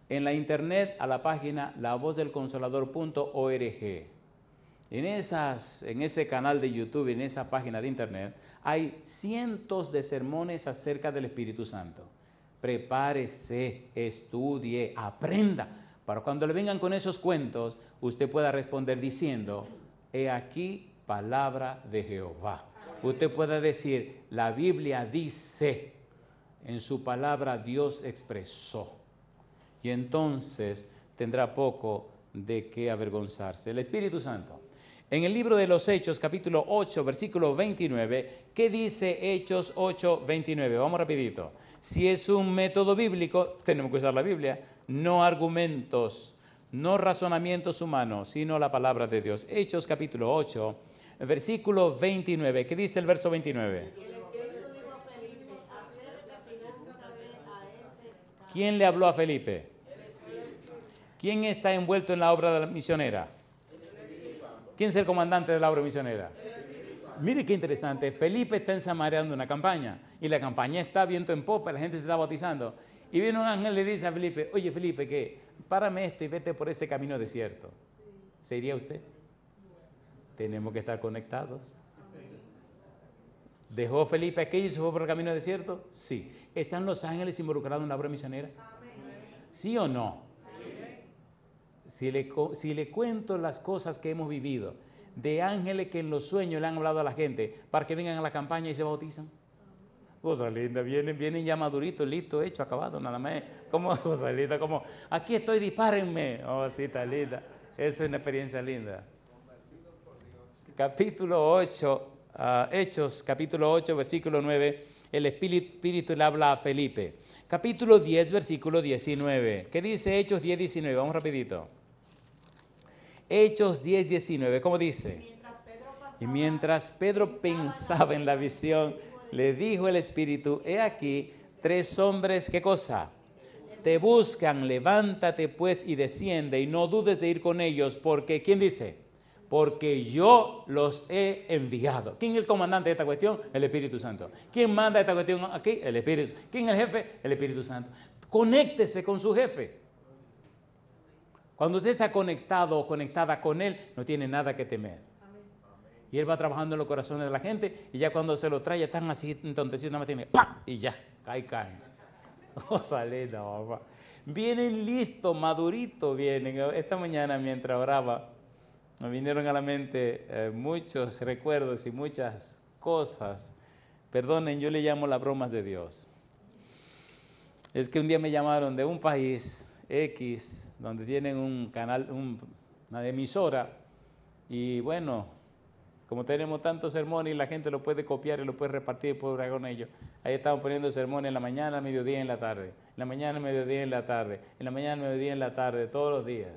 en la internet a la página lavozdelconsolador.org. En ese canal de YouTube, en esa página de internet, hay cientos de sermones acerca del Espíritu Santo. Prepárese, estudie, aprenda, para cuando le vengan con esos cuentos, usted pueda responder diciendo, he aquí palabra de Jehová. Usted pueda decir, la Biblia dice, en su palabra Dios expresó. Y entonces tendrá poco de qué avergonzarse. El Espíritu Santo. En el libro de los Hechos, capítulo 8, versículo 29, ¿qué dice Hechos 8, 29? Vamos rapidito. Si es un método bíblico, tenemos que usar la Biblia, no argumentos, no razonamientos humanos, sino la palabra de Dios. Hechos, capítulo 8, versículo 29. ¿Qué dice el verso 29? ¿Quién le habló a Felipe? ¿Quién está envuelto en la obra de la misionera? ¿Quién es el comandante de la obra misionera? Mire qué interesante. Felipe está en Samaria dando una campaña y la campaña está viento en popa, la gente se está bautizando. Y viene un ángel y le dice a Felipe, oye Felipe, ¿qué? Párame esto y vete por ese camino desierto. ¿Se iría usted? Tenemos que estar conectados. ¿Dejó Felipe aquello y se fue por el camino desierto? Sí. ¿Están los ángeles involucrados en la obra misionera? ¿Sí o no? Si le cuento las cosas que hemos vivido, de ángeles que en los sueños le han hablado a la gente para que vengan a la campaña y se bautizan. Cosa linda, vienen ya maduritos, listo, hecho, acabado, nada más. Como cosa linda, como aquí estoy, dispárenme. Oh, sí, está linda. Eso es una experiencia linda. Capítulo 8, Hechos, capítulo 8, versículo 9, el Espíritu le habla a Felipe. Capítulo 10, versículo 19. ¿Qué dice Hechos 10, 19? Vamos rapidito. Hechos 10, 19. ¿Cómo dice? Y mientras Pedro pensaba en la visión, le dijo el Espíritu, he aquí, 3 hombres, ¿qué cosa? Te buscan, levántate pues y desciende y no dudes de ir con ellos, porque, ¿quién dice? Porque yo los he enviado. ¿Quién es el comandante de esta cuestión? El Espíritu Santo. ¿Quién manda esta cuestión aquí? El Espíritu Santo. ¿Quién es el jefe? El Espíritu Santo. Conéctese con su jefe. Cuando usted está conectado o conectada con él, no tiene nada que temer. Y él va trabajando en los corazones de la gente y ya cuando se lo trae, ya están así entontecidos, nada más tiene ¡pam! Y ya, caen. Linda, papá. Vienen listos, maduritos vienen. Esta mañana mientras oraba, Me vinieron a la mente muchos recuerdos y muchas cosas. Perdonen, yo le llamo las bromas de Dios. Es que un día me llamaron de un país X, donde tienen un canal, una emisora, y bueno, como tenemos tantos sermones y la gente lo puede copiar y lo puede repartir y puede hablar con ellos, ahí estaban poniendo sermones en la mañana, mediodía y en la tarde, en la mañana, mediodía y en la tarde, en la mañana, mediodía y en la tarde, todos los días.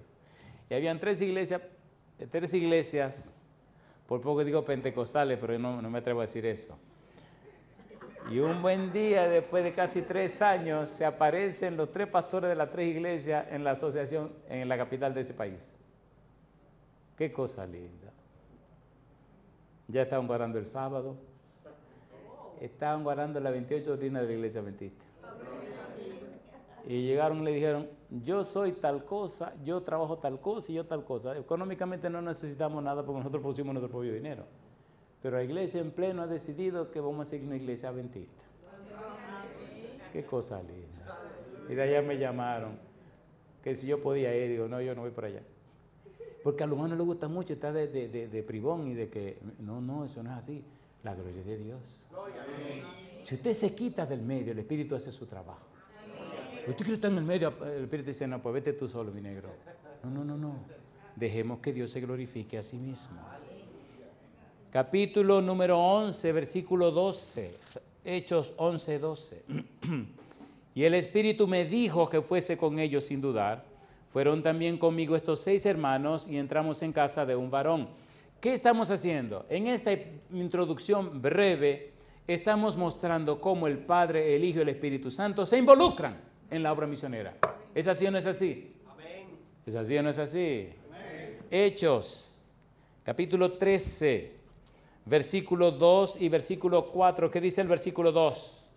Y habían tres iglesias, por poco digo pentecostales, pero no me atrevo a decir eso. Y un buen día, después de casi 3 años, se aparecen los 3 pastores de las 3 iglesias en la asociación en la capital de ese país. Qué cosa linda. Ya estaban guardando el sábado. Estaban guardando las 28 doctrinas de la iglesia adventista. Y llegaron y le dijeron, yo soy tal cosa, yo trabajo tal cosa y yo tal cosa. Económicamente no necesitamos nada porque nosotros pusimos nuestro propio dinero. Pero la iglesia en pleno ha decidido que vamos a seguir una iglesia adventista. Qué cosa linda. Y de allá me llamaron, que si yo podía ir, digo, no, yo no voy para allá. Porque a los humanos les gusta mucho estar de privón y de que, no, eso no es así. La gloria de Dios. Si usted se quita del medio, el Espíritu hace su trabajo. Usted quiere estar en el medio, el Espíritu dice, no, pues vete tú solo, mi negro. No. Dejemos que Dios se glorifique a sí mismo. Capítulo número 11, versículo 12. Hechos 11, 12. Y el Espíritu me dijo que fuese con ellos sin dudar. Fueron también conmigo estos 6 hermanos y entramos en casa de un varón. ¿Qué estamos haciendo? En esta introducción breve estamos mostrando cómo el Padre, el Hijo y el Espíritu Santo se involucran en la obra misionera. ¿Es así o no es así? Amén. ¿Es así o no es así? Amén. Hechos, capítulo 13, versículo 2 y versículo 4. ¿Qué dice el versículo 2?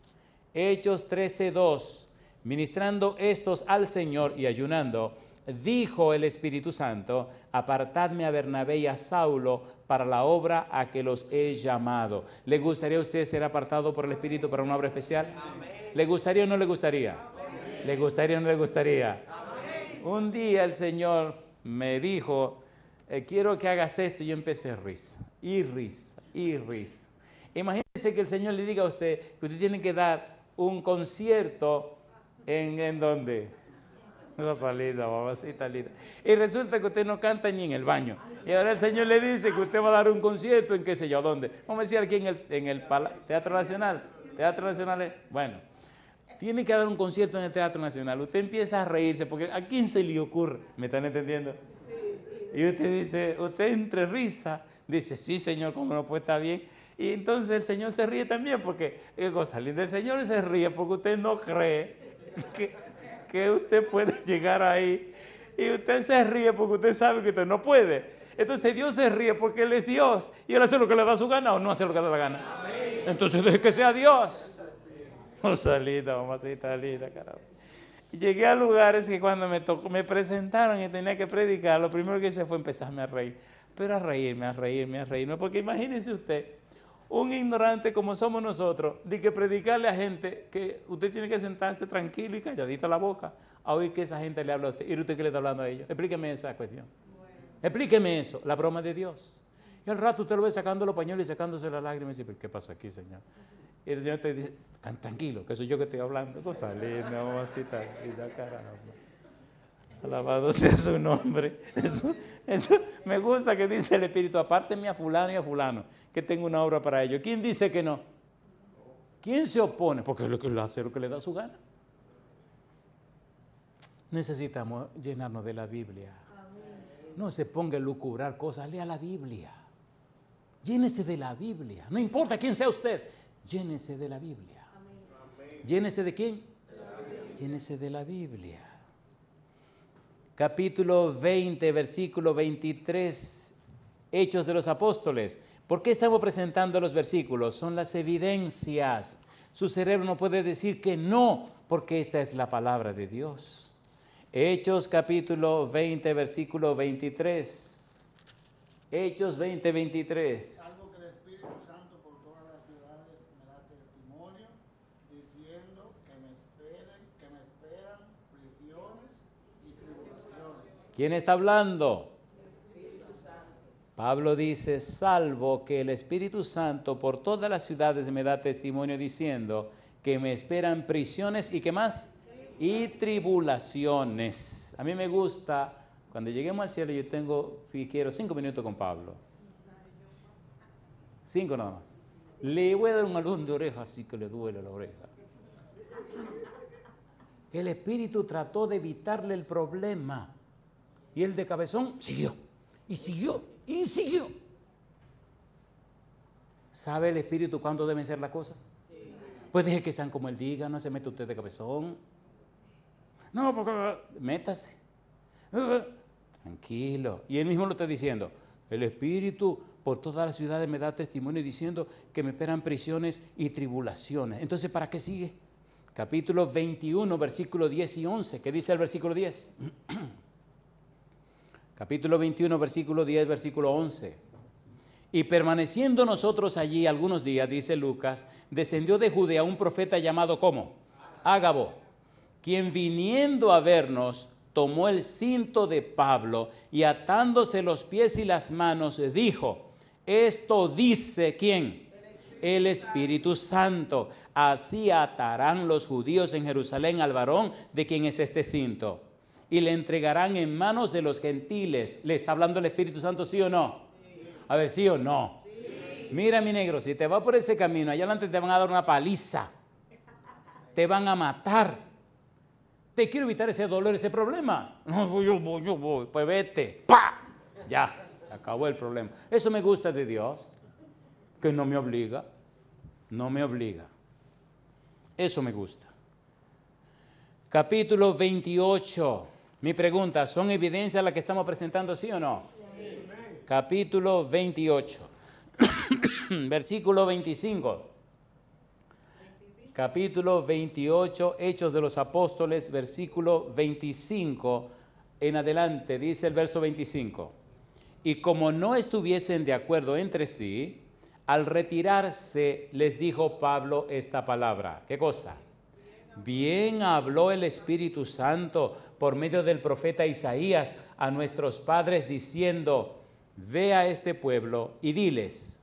Hechos 13, 2. Ministrando estos al Señor y ayunando, dijo el Espíritu Santo, apartadme a Bernabé y a Saulo para la obra a que los he llamado. ¿Le gustaría a usted ser apartado por el Espíritu para una obra especial? Amén. ¿Le gustaría o no le gustaría? Amén. ¿Le gustaría o no le gustaría? Amén. Un día el Señor me dijo, quiero que hagas esto, y yo empecé risa. Imagínese que el Señor le diga a usted que usted tiene que dar un concierto ¿en dónde? Esa salida, mamacita linda. Y resulta que usted no canta ni en el baño. Y ahora el Señor le dice que usted va a dar un concierto en qué sé yo, ¿dónde? Vamos a decir aquí en el Teatro Nacional. Teatro Nacional, bueno, tiene que dar un concierto en el Teatro Nacional. Usted empieza a reírse, porque ¿a quién se le ocurre? ¿Me están entendiendo? Sí. Y usted dice, usted entre risa, dice, sí, Señor, cómo no, pues está bien. Y entonces el Señor se ríe también, porque es cosa linda. El Señor se ríe porque usted no cree que usted puede llegar ahí, y usted se ríe porque usted sabe que usted no puede. Entonces Dios se ríe porque Él es Dios y Él hace lo que le da su gana o no hace lo que le da la gana. Amén. Entonces deje que sea Dios. Salida, mamacita linda, caramba. Y llegué a lugares que cuando me presentaron y tenía que predicar, lo primero que hice fue empezarme a reír, pero a reírme, porque imagínese usted, un ignorante como somos nosotros, de que predicarle a gente que usted tiene que sentarse tranquilo y calladita la boca a oír que esa gente le habla a usted. ¿Y usted qué le está hablando a ellos? Explíqueme esa cuestión. Bueno. Explíqueme eso, la broma de Dios. Y al rato usted lo ve sacando los pañuelos y sacándose las lágrimas y dice, ¿qué pasó aquí, Señor? Y el Señor te dice, tranquilo, que soy yo que estoy hablando. Cosa linda, mamacita linda, caramba. Alabado sea su nombre. Eso me gusta que dice el Espíritu, apárteme a fulano y a fulano, que tengo una obra para ellos. ¿Quién dice que no? ¿Quién se opone? Porque es lo que hace lo que le da su gana. Necesitamos llenarnos de la Biblia. No se ponga a lucubrar cosas, lea la Biblia. Llénese de la Biblia. No importa quién sea usted, llénese de la Biblia. ¿Llénese de quién? Llénese de la Biblia. Capítulo 20, versículo 23, Hechos de los Apóstoles. ¿Por qué estamos presentando los versículos? Son las evidencias. Su cerebro no puede decir que no, porque esta es la palabra de Dios. Hechos capítulo 20, versículo 23. Hechos 20, 23. Algo que el Espíritu Santo por todas las ciudades me da testimonio, diciendo que me esperan prisiones y tribulaciones. ¿Quién está hablando? Pablo dice, salvo que el Espíritu Santo por todas las ciudades me da testimonio diciendo que me esperan prisiones y ¿qué más? Y tribulaciones. A mí me gusta, cuando lleguemos al cielo quiero 5 minutos con Pablo. 5 nada más. Le voy a dar un alón de oreja así que le duele la oreja. El Espíritu trató de evitarle el problema. Y el de cabezón siguió, y siguió, y siguió. ¿Sabe el Espíritu cuándo deben ser las cosas? Sí. Pues deje que sean como Él diga, no se mete usted de cabezón. No, porque métase. Tranquilo. Y Él mismo lo está diciendo. El Espíritu por todas las ciudades me da testimonio diciendo que me esperan prisiones y tribulaciones. Entonces, ¿para qué sigue? Capítulo 21, versículo 10 y 11. ¿Qué dice el versículo 10? Capítulo 21, versículo 10, versículo 11. Y permaneciendo nosotros allí algunos días, dice Lucas, descendió de Judea un profeta llamado ¿cómo? Ágabo, quien viniendo a vernos, tomó el cinto de Pablo y atándose los pies y las manos, dijo, esto dice ¿quién? El Espíritu Santo. Así atarán los judíos en Jerusalén al varón de quien es este cinto. Y le entregarán en manos de los gentiles. ¿Le está hablando el Espíritu Santo, sí o no? Sí. A ver, ¿sí o no? Sí. Mira, mi negro, si te vas por ese camino, allá adelante te van a dar una paliza. Te van a matar. Te quiero evitar ese dolor, ese problema. No, yo voy. Pues vete. ¡Pah! Ya, acabó el problema. Eso me gusta de Dios, que no me obliga. No me obliga. Eso me gusta. Capítulo 28. Mi pregunta, ¿son evidencias las que estamos presentando, sí o no? Sí. Capítulo 28, versículo 25. Capítulo 28, Hechos de los Apóstoles, versículo 25 en adelante, dice el verso 25. Y como no estuviesen de acuerdo entre sí, al retirarse les dijo Pablo esta palabra. ¿Qué cosa? Bien habló el Espíritu Santo por medio del profeta Isaías a nuestros padres diciendo, ve a este pueblo y diles,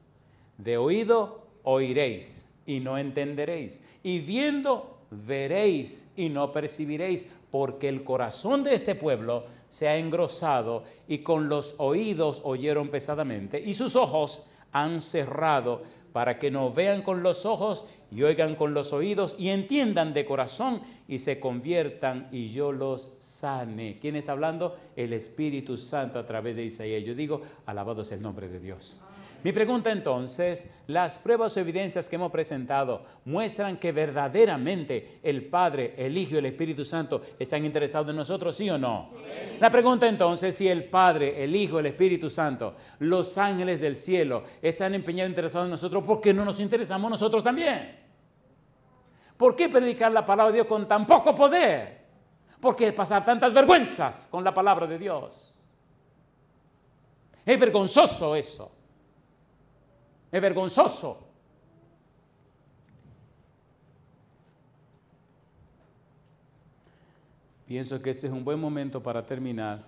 de oído oiréis y no entenderéis, y viendo veréis y no percibiréis, porque el corazón de este pueblo se ha engrosado y con los oídos oyeron pesadamente y sus ojos han cerrado para que no vean con los ojos y oigan con los oídos y entiendan de corazón y se conviertan y yo los sane. ¿Quién está hablando? El Espíritu Santo a través de Isaías. Yo digo, alabado sea el nombre de Dios. Mi pregunta entonces, las pruebas o evidencias que hemos presentado muestran que verdaderamente el Padre, el Hijo y el Espíritu Santo están interesados en nosotros, ¿sí o no? Sí. La pregunta entonces, si el Padre, el Hijo, el Espíritu Santo, los ángeles del cielo están empeñados, interesados en nosotros, ¿por qué no nos interesamos nosotros también? ¿Por qué predicar la palabra de Dios con tan poco poder? ¿Por qué pasar tantas vergüenzas con la palabra de Dios? Es vergonzoso eso. Es vergonzoso. Pienso que este es un buen momento para terminar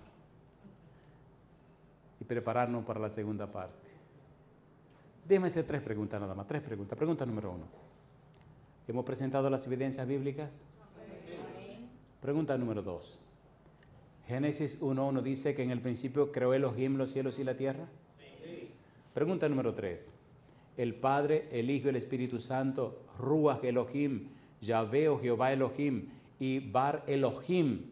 y prepararnos para la segunda parte. Déjame hacer 3 preguntas nada más, 3 preguntas. Pregunta número 1. ¿Hemos presentado las evidencias bíblicas? Sí. Pregunta número 2. Génesis 1:1 dice que en el principio creó Elohim los cielos y la tierra. Sí. Pregunta número 3. El Padre, el Hijo y el Espíritu Santo, Ruach Elohim, Yahvé o Jehová Elohim y Bar Elohim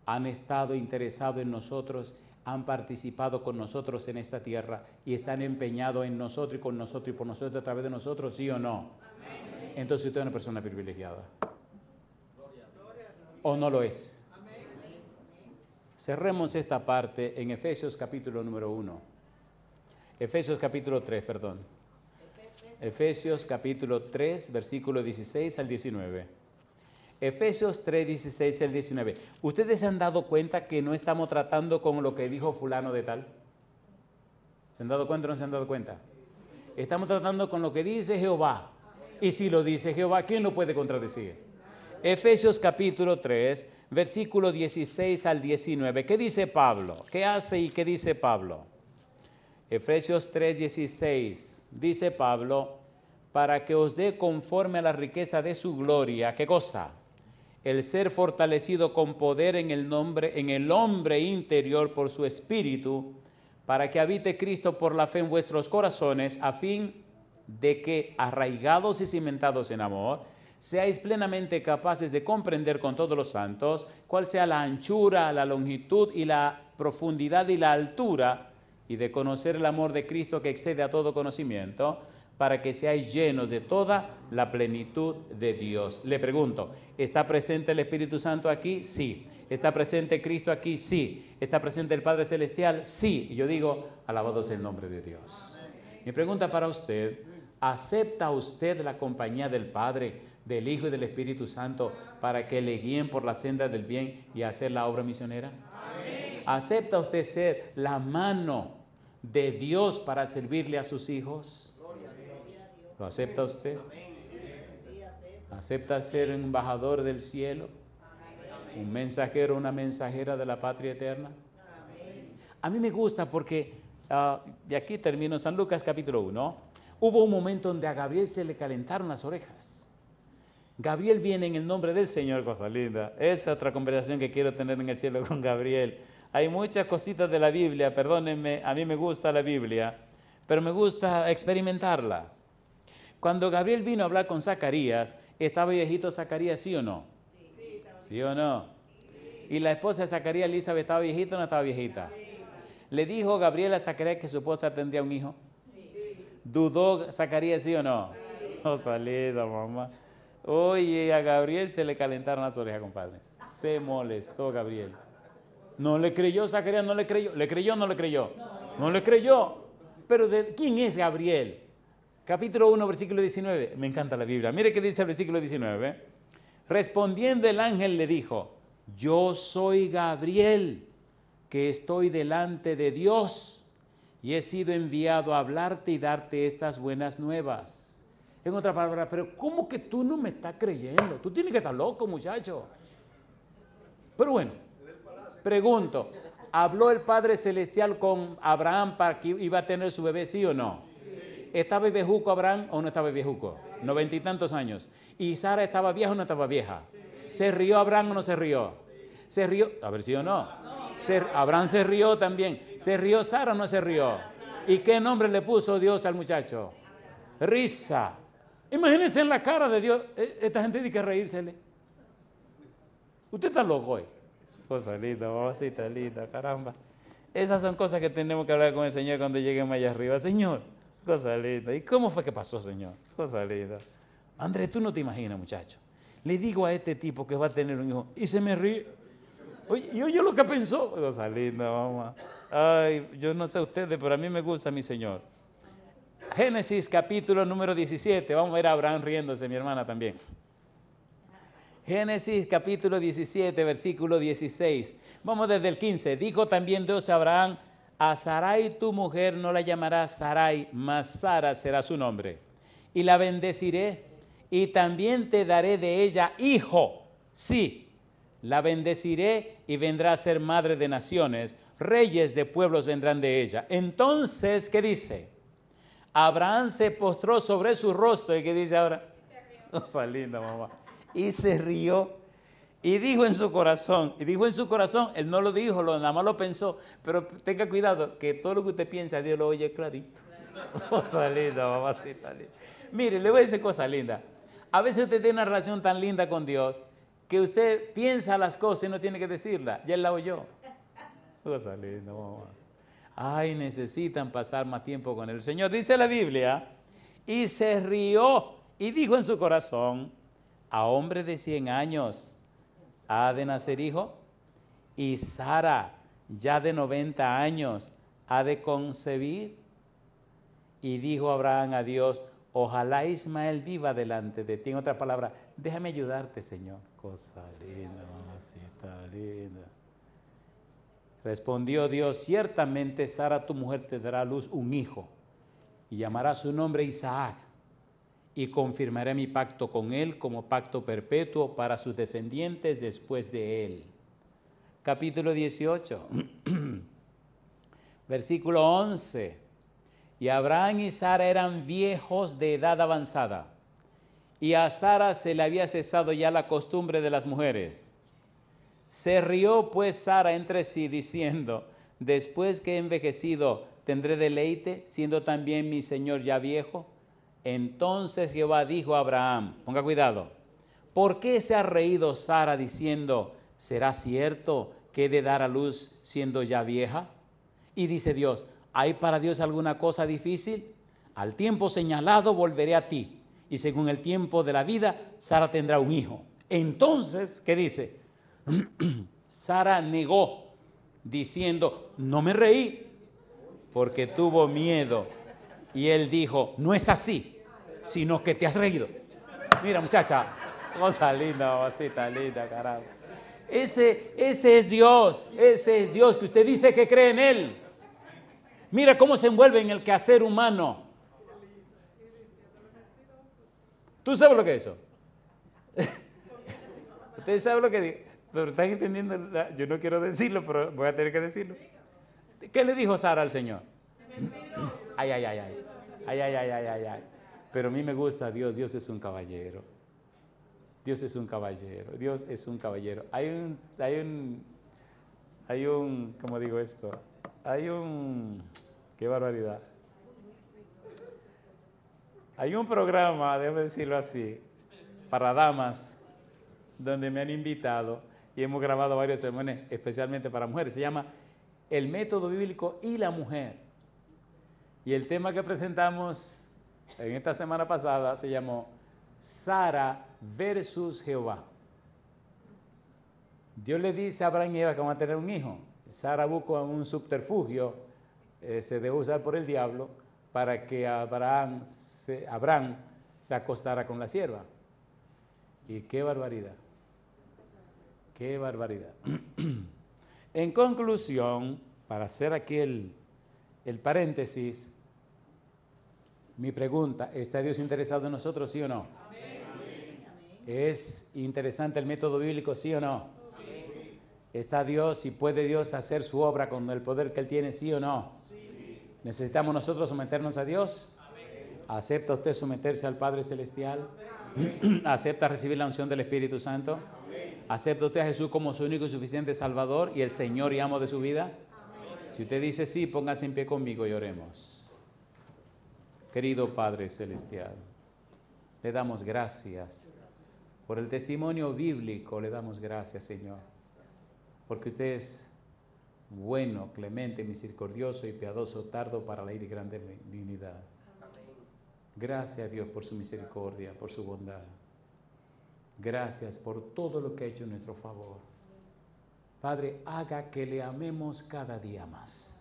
han estado interesados en nosotros, han participado con nosotros en esta tierra y están empeñados en nosotros y con nosotros y por nosotros a través de nosotros, ¿sí o no? Amén. Entonces usted es una persona privilegiada. ¿O no lo es? Amén. Cerremos esta parte en Efesios capítulo número 1. Efesios capítulo 3, perdón. Efesios capítulo 3, versículo 16 al 19. Efesios 3, 16 al 19. ¿Ustedes se han dado cuenta que no estamos tratando con lo que dijo fulano de tal? ¿Se han dado cuenta o no se han dado cuenta? Estamos tratando con lo que dice Jehová. Y si lo dice Jehová, ¿quién lo puede contradecir? Efesios capítulo 3, versículo 16 al 19. ¿Qué dice Pablo? ¿Qué hace y qué dice Pablo? Efesios 3:16, dice Pablo, para que os dé conforme a la riqueza de su gloria, ¿qué cosa? El ser fortalecido con poder en el hombre interior por su espíritu, para que habite Cristo por la fe en vuestros corazones, a fin de que, arraigados y cimentados en amor, seáis plenamente capaces de comprender con todos los santos cuál sea la anchura, la longitud y la profundidad y la altura, y de conocer el amor de Cristo que excede a todo conocimiento, para que seáis llenos de toda la plenitud de Dios. Le pregunto, ¿está presente el Espíritu Santo aquí? Sí. ¿Está presente Cristo aquí? Sí. ¿Está presente el Padre Celestial? Sí. Y yo digo, alabado sea el nombre de Dios. Mi pregunta para usted, ¿acepta usted la compañía del Padre, del Hijo y del Espíritu Santo para que le guíen por la senda del bien y hacer la obra misionera? Amén. ¿Acepta usted ser la mano de Dios para servirle a sus hijos? ¿Lo acepta usted? ¿Acepta ser un embajador del cielo? ¿Un mensajero, una mensajera de la patria eterna? A mí me gusta porque, y aquí termino San Lucas capítulo 1, hubo un momento donde a Gabriel se le calentaron las orejas. Gabriel viene en el nombre del Señor, cosa linda. Esa es otra conversación que quiero tener en el cielo con Gabriel. Hay muchas cositas de la Biblia, perdónenme, a mí me gusta la Biblia, pero me gusta experimentarla. Cuando Gabriel vino a hablar con Zacarías, ¿estaba viejito Zacarías, sí o no? Sí. ¿Sí o no? ¿Y la esposa de Zacarías, Elizabeth, estaba viejita o no estaba viejita? ¿Le dijo Gabriel a Zacarías que su esposa tendría un hijo? ¿Dudó Zacarías, sí o no? No, salida, mamá. Oye, a Gabriel se le calentaron las orejas, compadre. Se molestó Gabriel. ¿No le creyó Zacarías? ¿No le creyó? ¿Le creyó o no le creyó? No le creyó. Pero ¿quién es Gabriel? Capítulo 1, versículo 19. Me encanta la Biblia. Mire qué dice el versículo 19. Respondiendo el ángel le dijo, yo soy Gabriel, que estoy delante de Dios y he sido enviado a hablarte y darte estas buenas nuevas. En otra palabra, pero ¿cómo que tú no me estás creyendo? Tú tienes que estar loco, muchacho. Pero bueno, pregunto, ¿habló el Padre Celestial con Abraham para que iba a tener su bebé, sí o no? ¿Estaba viejuco Abraham o no estaba viejuco? 90 y tantos años. ¿Y Sara estaba vieja o no estaba vieja? ¿Se rió Abraham o no se rió? ¿Se rió? A ver si o no. Abraham se rió también. ¿Se rió Sara o no se rió? ¿Y qué nombre le puso Dios al muchacho? Risa. Imagínense en la cara de Dios. Esta gente tiene que reírsele. Usted está loco hoy. Cosa linda, mamacita linda, caramba. Esas son cosas que tenemos que hablar con el Señor cuando lleguemos allá arriba. Señor, cosa linda. ¿Y cómo fue que pasó, Señor? Cosa linda. Andrés, tú no te imaginas, muchacho. Le digo a este tipo que va a tener un hijo y se me ríe. Oye, y oye lo que pensó. Cosa linda, mamá. Ay, yo no sé ustedes, pero a mí me gusta mi Señor. Génesis capítulo número 17. Vamos a ver a Abraham riéndose, mi hermana también. Génesis capítulo 17, versículo 16. Vamos desde el 15. Dijo también Dios a Abraham, a Sarai tu mujer no la llamarás Sarai, mas Sara será su nombre. Y la bendeciré y también te daré de ella hijo. Sí, la bendeciré y vendrá a ser madre de naciones. Reyes de pueblos vendrán de ella. Entonces, ¿qué dice? Abraham se postró sobre su rostro. ¿Y qué dice ahora? Cosa linda, mamá. Y se rió. Y dijo en su corazón, él no lo dijo, nada más lo pensó, pero tenga cuidado, que todo lo que usted piensa, Dios lo oye clarito. Cosa linda, mamacita linda. Mire, le voy a decir cosa linda. A veces usted tiene una relación tan linda con Dios, que usted piensa las cosas y no tiene que decirla, ya él la oyó. Cosa linda, mamá. Ay, necesitan pasar más tiempo con el Señor. Dice la Biblia, y se rió y dijo en su corazón, a hombre de 100 años, ¿ha de nacer hijo? Y Sara, ya de 90 años, ¿ha de concebir? Y dijo Abraham a Dios, ojalá Ismael viva delante de ti. En otras palabras, déjame ayudarte, Señor. Cosa linda, mamacita linda. Respondió Dios, ciertamente Sara, tu mujer, te dará a luz un hijo, y llamará su nombre Isaac. Y confirmaré mi pacto con él como pacto perpetuo para sus descendientes después de él. Capítulo 18, versículo 11. Y Abraham y Sara eran viejos de edad avanzada, y a Sara se le había cesado ya la costumbre de las mujeres. Se rió pues Sara entre sí, diciendo: después que he envejecido, ¿tendré deleite, siendo también mi señor ya viejo? Entonces Jehová dijo a Abraham, ponga cuidado, ¿por qué se ha reído Sara diciendo: ¿será cierto que he de dar a luz siendo ya vieja? Y dice Dios: ¿hay para Dios alguna cosa difícil? Al tiempo señalado volveré a ti, y según el tiempo de la vida, Sara tendrá un hijo. Entonces, ¿qué dice? Sara negó, diciendo: no me reí, porque tuvo miedo. Y él dijo: no es así, sino que te has reído. Mira, muchacha, cosa linda, mamacita linda, carajo. Ese es Dios, que usted dice que cree en Él. Mira cómo se envuelve en el quehacer humano. ¿Tú sabes lo que es eso? Ustedes saben lo que digo, pero están entendiendo. Yo no quiero decirlo, pero voy a tener que decirlo. ¿Qué le dijo Sara al Señor? Ay, ay, ay, ay. Ay, ay, ay, ay, ay, ay. Pero a mí me gusta Dios. Dios es un caballero. Dios es un caballero. Dios es un caballero. Hay un, ¿cómo digo esto? Qué barbaridad. Hay un programa, déjame decirlo así, para damas, donde me han invitado y hemos grabado varios sermones especialmente para mujeres. Se llama El Método Bíblico y la Mujer. Y el tema que presentamos en esta semana pasada se llamó Sara versus Jehová. Dios le dice a Abraham y Eva que van a tener un hijo. Sara busca un subterfugio, se dejó usar por el diablo para que Abraham se acostara con la sierva. Y qué barbaridad. Qué barbaridad. En conclusión, para hacer aquí el paréntesis, mi pregunta: ¿está Dios interesado en nosotros, sí o no? Amén. ¿Es interesante el método bíblico, sí o no? Sí. ¿Está Dios y puede Dios hacer su obra con el poder que Él tiene, sí o no? Sí. ¿Necesitamos nosotros someternos a Dios? Amén. ¿Acepta usted someterse al Padre Celestial? Amén. ¿Acepta recibir la unción del Espíritu Santo? Amén. ¿Acepta usted a Jesús como su único y suficiente Salvador y el Señor y amo de su vida? Amén. Si usted dice sí, póngase en pie conmigo y oremos. Querido Padre Celestial, le damos gracias por el testimonio bíblico, le damos gracias, Señor, porque usted es bueno, clemente, misericordioso y piadoso, tardo para la ira y grande benignidad. Gracias a Dios por su misericordia, por su bondad. Gracias por todo lo que ha hecho en nuestro favor. Padre, haga que le amemos cada día más.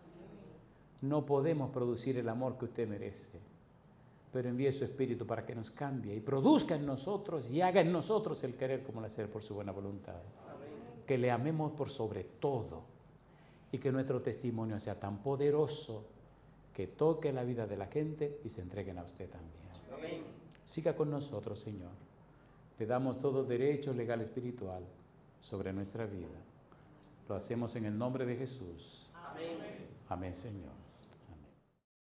No podemos producir el amor que usted merece, pero envíe su Espíritu para que nos cambie y produzca en nosotros y haga en nosotros el querer como el hacer por su buena voluntad. Amén. Que le amemos por sobre todo y que nuestro testimonio sea tan poderoso que toque la vida de la gente y se entreguen a usted también. Amén. Siga con nosotros, Señor. Le damos todo derecho legal espiritual sobre nuestra vida. Lo hacemos en el nombre de Jesús. Amén. Amén, Señor.